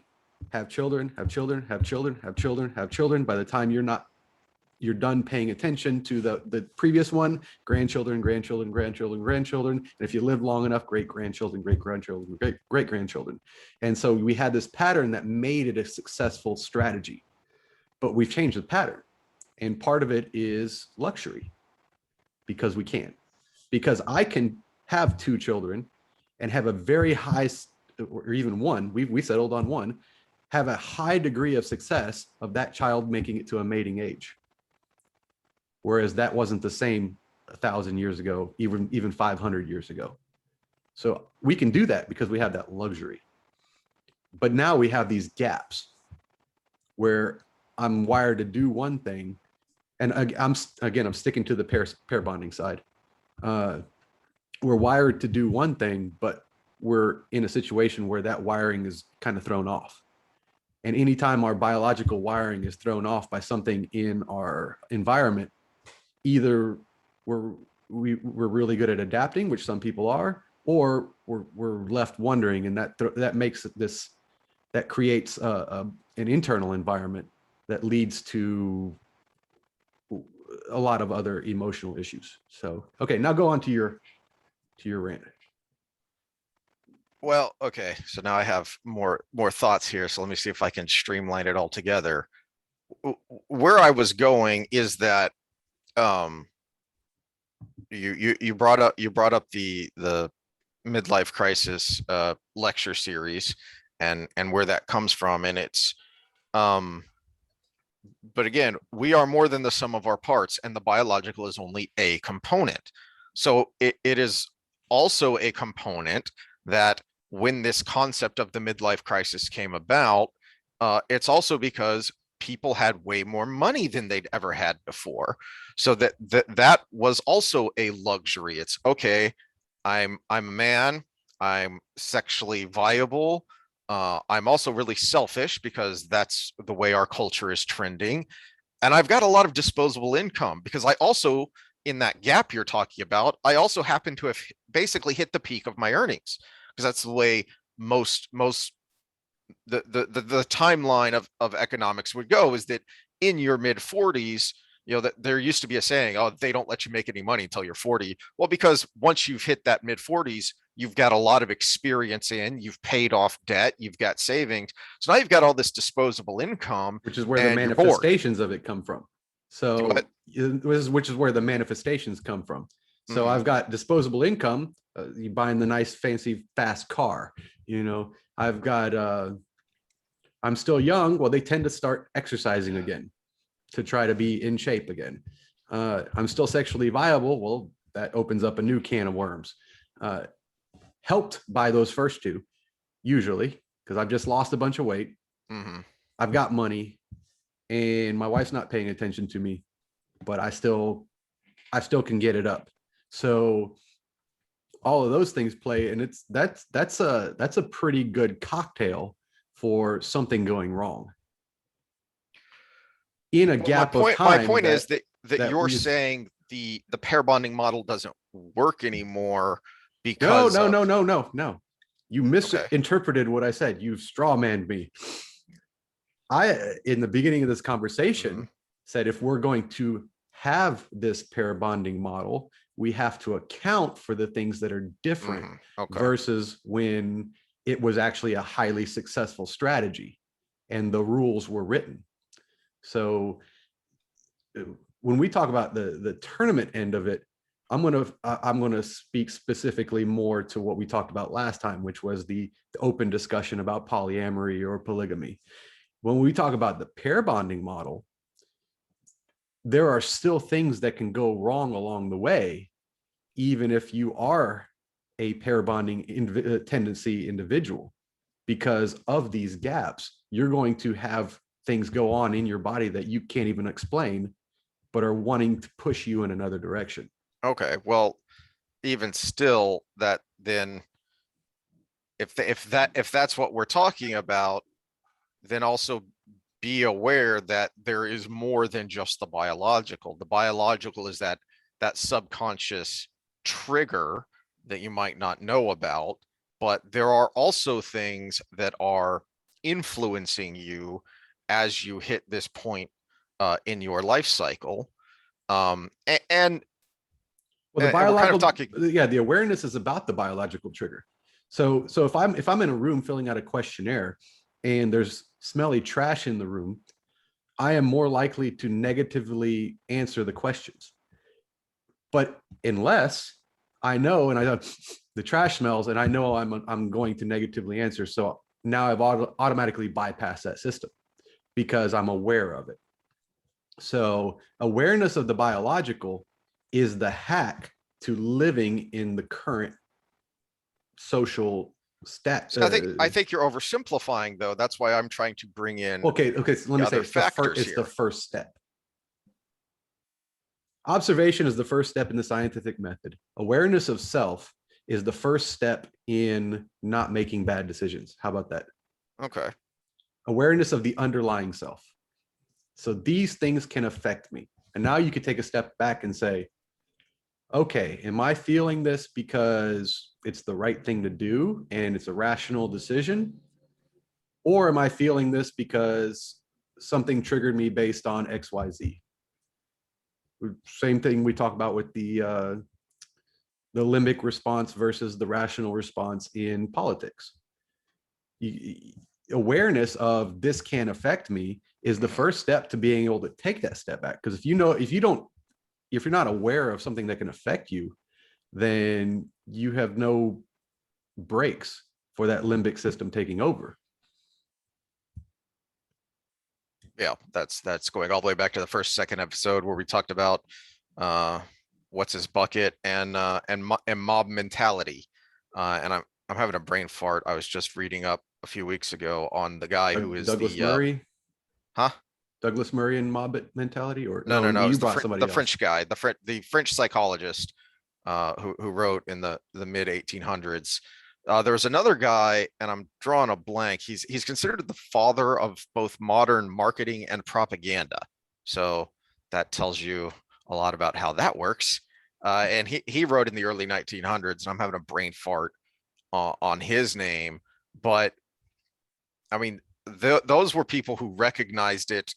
have children, have children, have children, have children, have children. By the time you're done paying attention to the previous one, grandchildren, grandchildren, grandchildren, grandchildren. And if you live long enough, great grandchildren, great grandchildren, great grandchildren. And so we had this pattern that made it a successful strategy, but we've changed the pattern. And part of it is luxury, because we can. Because I can have 2 children and have a very high, or even one, we settled on one, have a high degree of success of that child making it to a mating age. Whereas that wasn't the same 1,000 years ago, even 500 years ago. So we can do that because we have that luxury. But now we have these gaps where I'm wired to do one thing, and I'm sticking to the pair bonding side. We're wired to do one thing, but we're in a situation where that wiring is kind of thrown off. And anytime our biological wiring is thrown off by something in our environment, either we're really good at adapting, which some people are, or we're left wondering, and that makes this, that creates an internal environment that leads to a lot of other emotional issues. So, okay, now go on to your rant. Well, okay. So now I have more thoughts here. So let me see if I can streamline it all together. Where I was going is that you brought up the midlife crisis lecture series, and where that comes from, and it's but again, we are more than the sum of our parts, and the biological is only a component. So it is also a component that when this concept of the midlife crisis came about, it's also because people had way more money than they'd ever had before. So that was also a luxury. It's okay, I'm a man, I'm sexually viable. I'm also really selfish because that's the way our culture is trending. And I've got a lot of disposable income because I also, in that gap you're talking about, I also happen to have basically hit the peak of my earnings, because that's the way most the timeline of economics would go, is that in your mid 40s, that there used to be a saying, oh, they don't let you make any money until you're 40. Well, because once you've hit that mid 40s, you've got a lot of experience you've paid off debt, you've got savings. So now you've got all this disposable income, which is where the manifestations of it come from. So which is where the manifestations come from. So I've got disposable income, you buying the nice, fancy, fast car, I've got, I'm still young. Well, they tend to start exercising again to try to be in shape again. I'm still sexually viable. Well, that opens up a new can of worms. uh, helped by those first two, usually, because I've just lost a bunch of weight. Mm-hmm. I've got money, and my wife's not paying attention to me, but I still can get it up. So all of those things play, and that's a pretty good cocktail for something going wrong in a Well, my gap of point my time point is that that you're we saying the pair bonding model doesn't work anymore no because no of no no no no you okay. misinterpreted what I said. You've straw manned me. I in the beginning of this Mm-hmm. conversation said if we're going to have this pair bonding model, we have to account for the things that are different Mm-hmm. Okay. versus when it was actually a highly successful strategy and the rules were written. So when we talk about the tournament end of it, I'm gonna speak specifically more to what we talked about last time, which was the open discussion about polyamory or polygamy. When we talk about the pair bonding model, there are still things that can go wrong along the way, even if you are a pair bonding tendency individual. Because of these gaps, you're going to have things go on in your body that you can't even explain, but are wanting to push you in another direction. Okay. Well, even still, that then if that's what we're talking about, then also be aware that there is more than just the biological. The biological is that subconscious trigger that you might not know about, but there are also things that are influencing you as you hit this point in your life cycle. And Well, the we're kind of biological, talking. yeah, the awareness is about the biological trigger. So if I'm in a room filling out a questionnaire and there's smelly trash in the room, I am more likely to negatively answer the questions. But unless I know and I know the trash smells and I know I'm going to negatively answer, so now I've automatically bypassed that system because I'm aware of it. So awareness of the biological is the hack to living in the current social stat. So I think you're oversimplifying though. That's why I'm trying to bring in Okay. So let the me say other it's the first. factors It's the here. first step. Observation is the first step in the scientific method. Awareness of self is the first step in not making bad decisions. How about that? Okay. Awareness of the underlying self. So these things can affect me. And now you could take a step back and say, okay, am I feeling this because it's the right thing to do and it's a rational decision? Or am I feeling this because something triggered me based on XYZ? Same thing we talk about with the limbic response versus the rational response in politics. Awareness of this can affect me is the first step to being able to take that step back. Because if you're not aware of something that can affect you, then you have no brakes for that limbic system taking over. Yeah, that's going all the way back to the second episode where we talked about uh what's his bucket and mob mentality. And I'm having a brain fart. I was just reading up a few weeks ago on the guy who is Douglas the Murray, huh? Douglas Murray and mob mentality, or No, no? no, no. You It's brought somebody the else. French guy, the French psychologist who wrote in the mid 1800s. There was another guy, and I'm drawing a blank. He's considered the father of both modern marketing and propaganda. So that tells you a lot about how that works. And he wrote in the early 1900s, and I'm having a brain fart on his name. But I mean, those were people who recognized it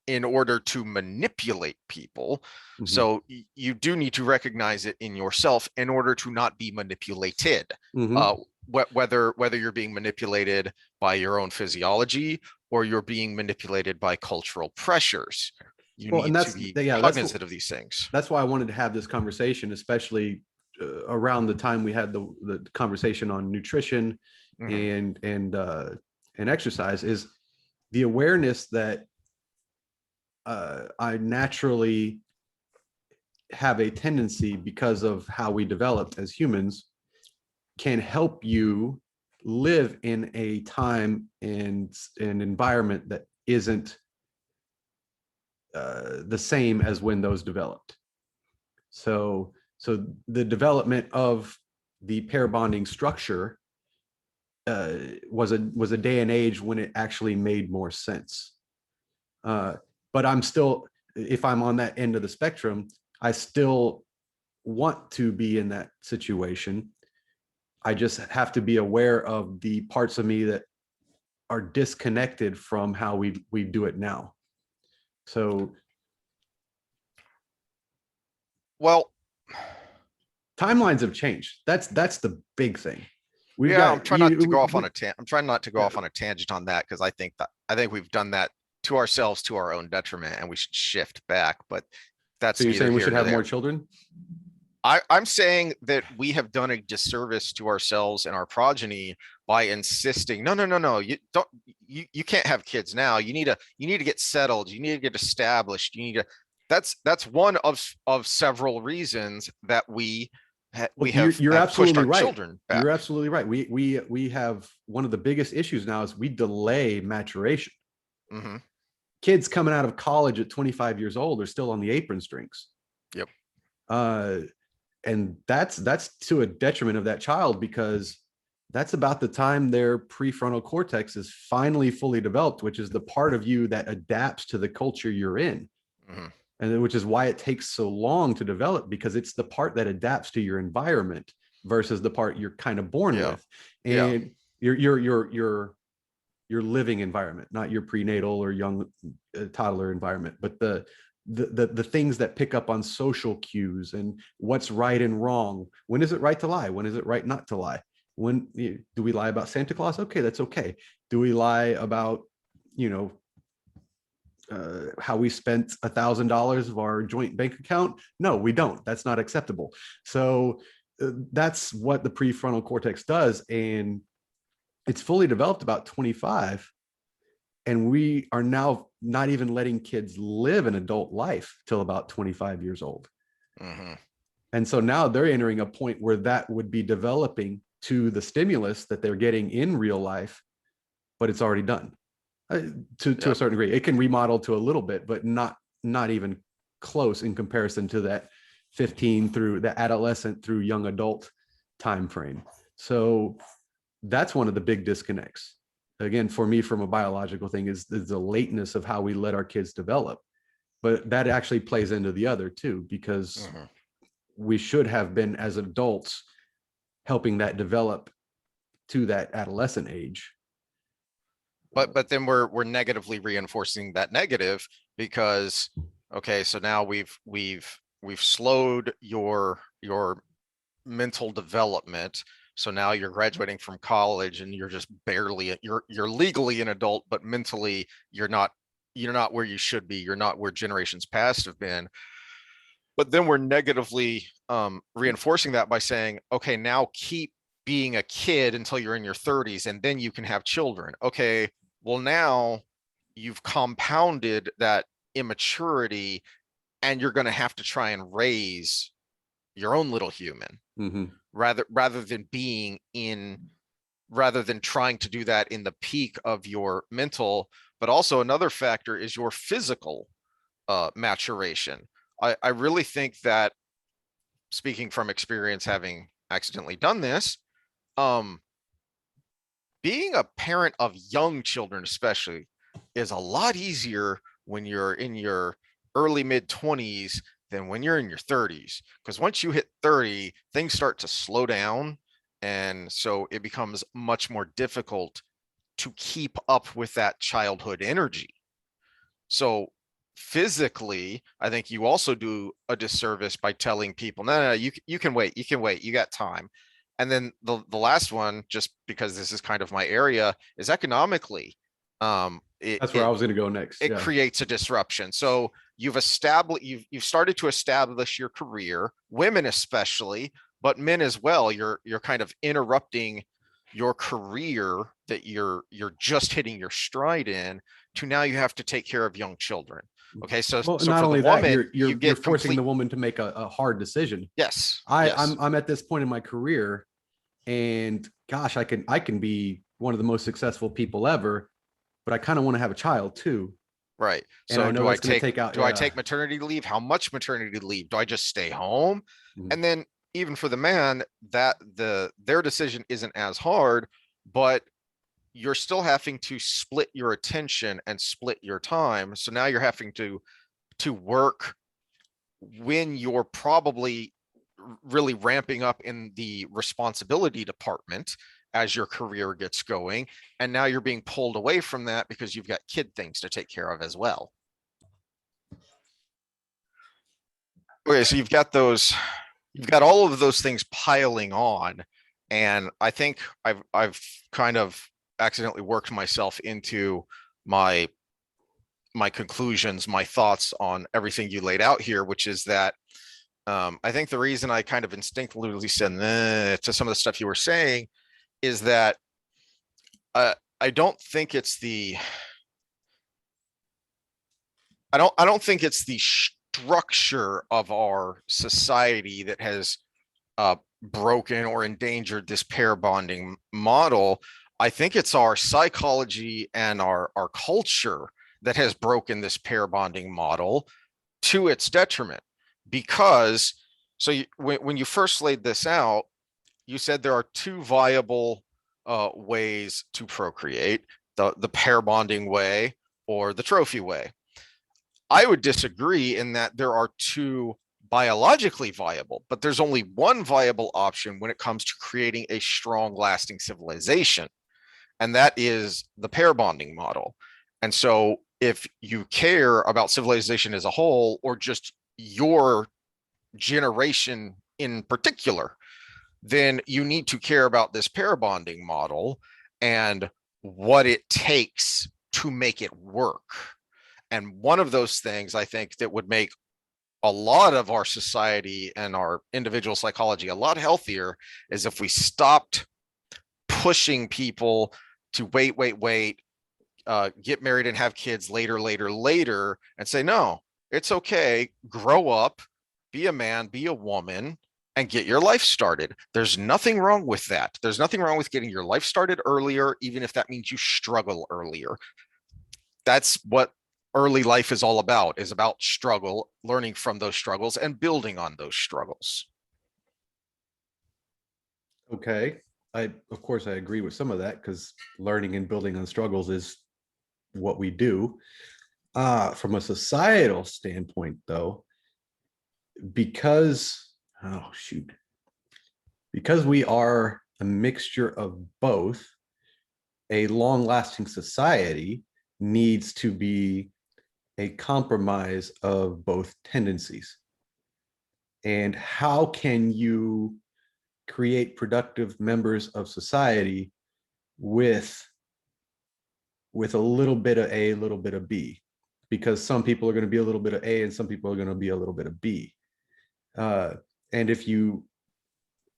in order to manipulate people. Mm-hmm. So you do need to recognize it in yourself in order to not be manipulated. Mm-hmm. Uh, whether you're being manipulated by your own physiology or you're being manipulated by cultural pressures, you Well, and need to that's be yeah, cognizant of these things. that's why I wanted to have this conversation, especially around the time we had the conversation on nutrition Mm-hmm. and exercise. Is the awareness that I naturally have a tendency because of how we developed as humans can help you live in a time and an environment that isn't the same as when those developed. So the development of the pair bonding structure was a day and age when it actually made more sense. But I'm still, if I'm on that end of the spectrum, I still want to be in that situation. I just have to be aware of the parts of me that are disconnected from how we do it now. So Well, timelines have changed. That's the big thing. We've yeah, I'm got trying not to go off we, on a I'm trying not to go yeah. off on a tangent on that, because I think we've done that to ourselves to our own detriment, and we should shift back. But So that's you're neither saying we here should nor have more there. children? I'm saying that we have done a disservice to ourselves and our progeny by insisting, no, no, no, no, you don't, you can't have kids now. You need to get settled. You need to get established. You need to, that's one of several reasons that we Well, have you're pushed absolutely our right. children You're back. absolutely right. We have one of the biggest issues now is we delay maturation. Hmm. Kids coming out of college at 25 years old are still on the apron strings. Yep. Uh, and that's to a detriment of that child, because that's about the time their prefrontal cortex is finally fully developed, which is the part of you that adapts to the culture you're in. Hmm. And which is why it takes so long to develop, because it's the part that adapts to your environment versus the part you're kind of born Yeah. with. Yeah. And your living environment, not your prenatal or young toddler environment, but the things that pick up on social cues and what's right and wrong. When is it right to lie? When is it right not to lie? When do we lie about Santa Claus? Okay, that's okay. Do we lie about, you know, how we spent $1,000 of our joint bank account? No, we don't. That's not acceptable. So that's what the prefrontal cortex does, and it's fully developed about 25. And we are now not even letting kids live an adult life till about 25 years old. Hmm. And so now they're entering a point where that would be developing to the stimulus that they're getting in real life, but it's already done. To a Yep. certain degree, it can remodel to a little bit, but not even close in comparison to that 15 through the adolescent through young adult time frame. So that's one of the big disconnects. Again, for me, from a biological thing, is the lateness of how we let our kids develop. But that actually plays into the other too, because Hmm. we should have been, as adults, helping that develop to that adolescent age. But then we're negatively reinforcing that negative, because okay, so now we've slowed your mental development. So now you're graduating from college and you're just barely, you're legally an adult, but mentally you're not where you should be. You're not where generations past have been. But then we're negatively reinforcing that by saying, okay, now keep being a kid until you're in your 30s and then you can have children. Okay, well, now you've compounded that immaturity, and you're going to have to try and raise your own little human, Mm-hmm. rather than being in, rather than trying to do that in the peak of your mental. But also another factor is your physical maturation. I really think that, speaking from experience, having accidentally done this, um, being a parent of young children, especially, is a lot easier when you're in your early mid 20s than when you're in your 30s. Because once you hit 30, things start to slow down. And so it becomes much more difficult to keep up with that childhood energy. So physically, I think you also do a disservice by telling people, no, no, no, you can wait, you got time. And then the last one, just because this is kind of my area, is economically. It That's where I it was going to go next. it Yeah. creates a disruption. So you've started to establish your career, women especially, but men as well. You're kind of interrupting your career that you're just hitting your stride in, to now you have to take care of young children. Okay, so Well, so not for the only that, woman, you're you you're you're get forcing complete. the woman to make a hard decision. Yes, I, yes. I'm at this point in my career, and gosh, I can be one of the most successful people ever, but I kind of want to have a child too. Right. And I So know that's going to take out, do I yeah. take maternity leave? How much maternity leave? Do I just stay home? Mhm. And then even for the man, that their decision isn't as hard, but you're still having to split your attention and split your time. So now you're having to work when you're probably really ramping up in the responsibility department as your career gets going. And now you're being pulled away from that because you've got kid things to take care of as well. Okay, so you've got all of those things piling on. And I think I've kind of accidentally worked myself into my my conclusions, my thoughts on everything you laid out here, which is that I think the reason I kind of instinctively said to some of the stuff you were saying is that I don't think it's the I don't think it's the structure of our society that has broken or endangered this pair bonding model. I think it's our psychology and our culture that has broken this pair bonding model to its detriment. Because when you first laid this out, you said there are two viable ways to procreate: the pair bonding way or the trophy way. I would disagree in that there are two biologically viable, but there's only one viable option when it comes to creating a strong, lasting civilization, and that is the pair bonding model. And so, if you care about civilization as a whole, or just your generation in particular, then you need to care about this pair bonding model and what it takes to make it work. And one of those things I think that would make a lot of our society and our individual psychology a lot healthier is if we stopped pushing people to wait, get married and have kids later, and say, no, it's okay, grow up, be a man, be a woman, and get your life started. There's nothing wrong with that. There's nothing wrong with getting your life started earlier, even if that means you struggle earlier. That's what early life is about struggle, learning from those struggles and building on those struggles. Okay. Of course, I agree with some of that because learning and building on struggles is what we do. From a societal standpoint, though, because, oh, shoot, because we are a mixture of both, a long lasting society needs to be a compromise of both tendencies. And how can you create productive members of society with a little bit of A, a little bit of B? Because some people are going to be a little bit of A and some people are going to be a little bit of B. Uh, and if you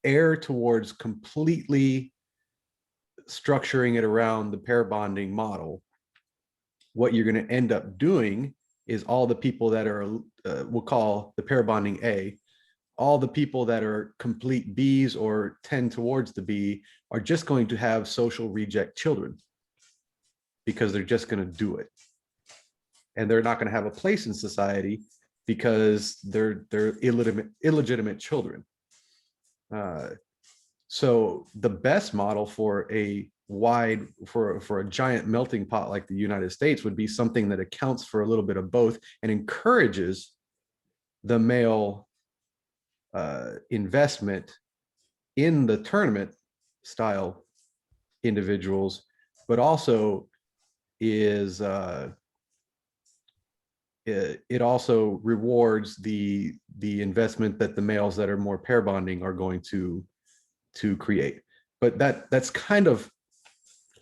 err towards completely structuring it around the pair bonding model, what you're going to end up doing is all the people that are, we'll call the pair bonding A, all the people that are complete Bs or tend towards the B are just going to have social reject children because they're just going to do it. And they're not going to have a place in society because they're illegitimate children. So the best model for a giant melting pot like the United States would be something that accounts for a little bit of both and encourages the male investment in the tournament style individuals, but also is it also rewards the investment that the males that are more pair bonding are going to create. But that's kind of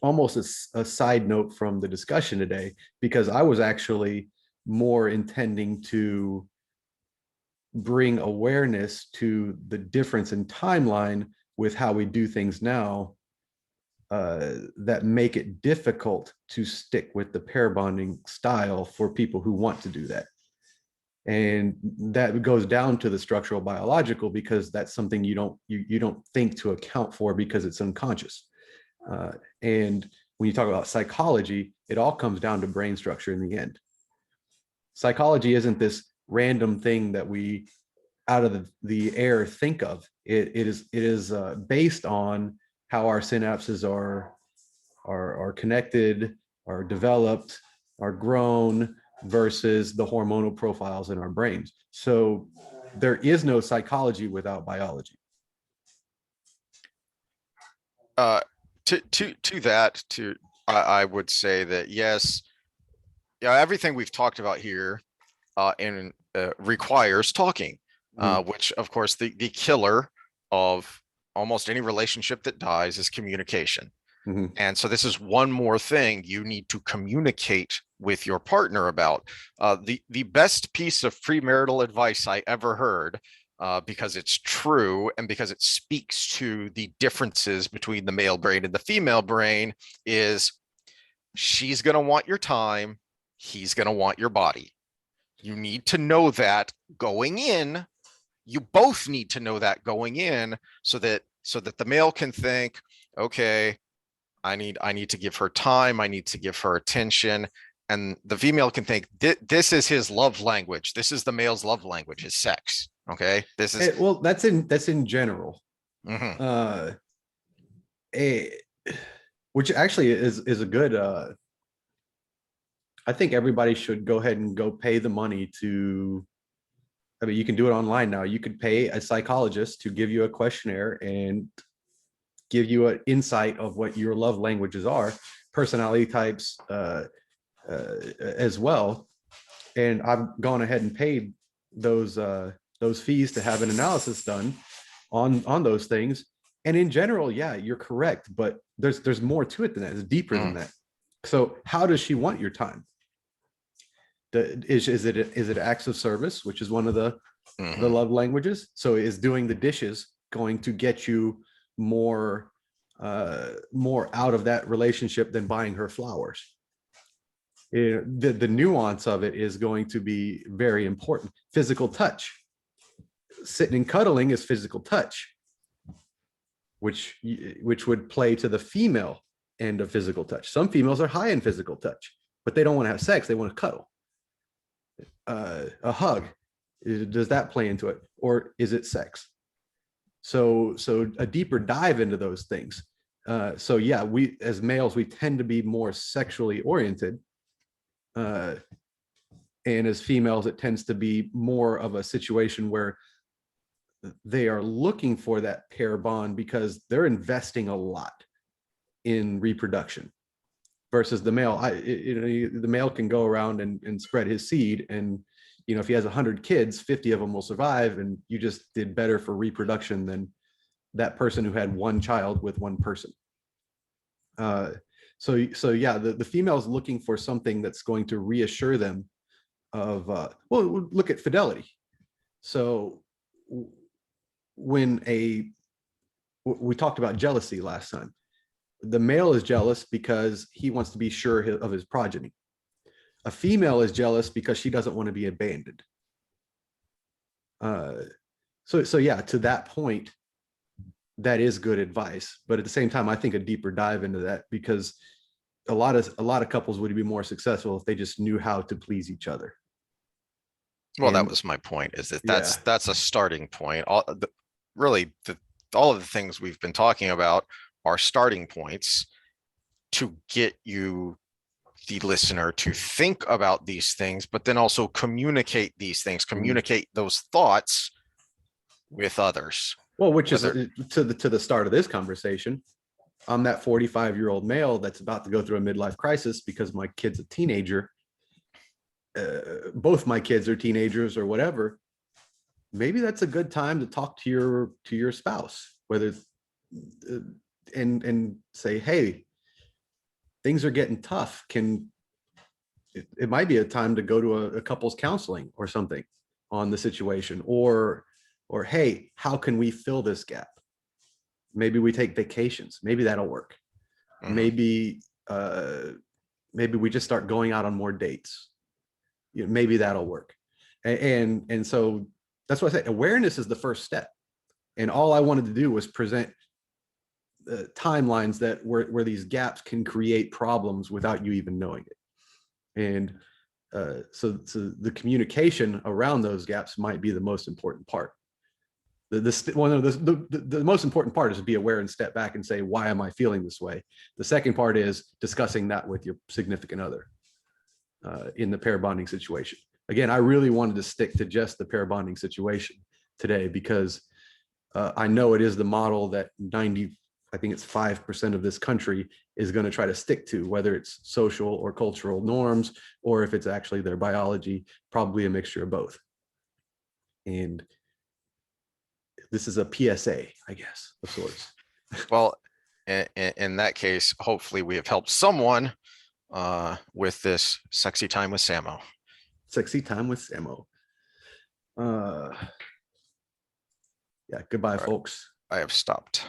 almost a side note from the discussion today, because I was actually more intending to bring awareness to the difference in timeline with how we do things now, that make it difficult to stick with the pair bonding style for people who want to do that. And that goes down to the structural biological, because that's something you don't think to account for because it's unconscious. And when you talk about psychology, it all comes down to brain structure in the end. Psychology isn't this random thing that we out of the air think of. It is based on how our synapses are connected, are developed, are grown, versus the hormonal profiles in our brains. So there is no psychology without biology. Uh, to that, I would say that yes, yeah, everything we've talked about here and requires talking, Mhm. which of course the killer of almost any relationship that dies is communication. Mhm. And so this is one more thing you need to communicate with your partner about. The best piece of premarital advice I ever heard, because it's true and because it speaks to the differences between the male brain and the female brain, is she's going to want your time, he's going to want your body. You need to know that going in. You both need to know that going in, so that the male can think, okay, I need to give her time, I need to give her attention, and the female can think this is his love language, this is the male's love language, is sex. Okay, this is Well, that's in general. mhm. Uh, a, which actually is a good. I think everybody should go ahead and go pay the money to. I mean, you can do it online now. You could pay a psychologist to give you a questionnaire and give you an insight of what your love languages are, personality types, as well. And I've gone ahead and paid those fees to have an analysis done on those things. And in general, yeah, you're correct, but there's more to it than that. It's deeper than Mm, that. So how does she want your time? Is it acts of service, which is one of the mhm. love languages? So is doing the dishes going to get you more more out of that relationship than buying her flowers? The nuance of it is going to be very important. Physical touch, sitting and cuddling is physical touch, which would play to the female end of physical touch. Some females are high in physical touch, but they don't want to have sex, they want to cuddle. A hug, does that play into it, or is it sex? So a deeper dive into those things. So yeah, we as males, we tend to be more sexually oriented, uh, and as females it tends to be more of a situation where they are looking for that pair bond because they're investing a lot in reproduction, versus the male. The male can go around and spread his seed, and if he has 100 kids, 50 of them will survive, and you just did better for reproduction than that person who had one child with one person. uh, so yeah, the female is looking for something that's going to reassure them of well, look at fidelity. So when a we talked about jealousy last time. The male is jealous because he wants to be sure of his progeny. A female is jealous because she doesn't want to be abandoned. uh, so yeah, to that point, that is good advice, but at the same time I think a deeper dive into that, because a lot of couples would be more successful if they just knew how to please each other. Well, that And was my point, is that yeah. that's a starting point. Really, all of the things we've been talking about are starting points to get you, the listener, to think about these things, but then also communicate these things, Mhm. communicate those thoughts with others. Well, which is Whether to the start of this conversation. I'm that 45-year-old male that's about to go through a midlife crisis because my kid's a teenager. Both my kids are teenagers or whatever. Maybe that's a good time to talk to your spouse, whether uh, and say, hey, things are getting tough. It might be a time to go to a couples counseling or something on the situation, or hey, how can we fill this gap? Maybe we take vacations. Maybe that'll work. mhm. Maybe maybe we just start going out on more dates. Maybe that'll work. And so that's what I say. Awareness is the first step. And all I wanted to do was present timelines that where these gaps can create problems without you even knowing it. And so the communication around those gaps might be the most important part. One of the most important part is to be aware and step back and say, why am I feeling this way? The second part is discussing that with your significant other in the pair bonding situation. Again, I really wanted to stick to just the pair bonding situation today because I know it is the model that 5% of this country is going to try to stick to, whether it's social or cultural norms, or if it's actually their biology, probably a mixture of both. And this is a PSA, I guess, of sorts. Well, in that case, hopefully we have helped someone with this sexy time with Samo. Sexy time with Samo. Yeah, goodbye, folks. I have stopped.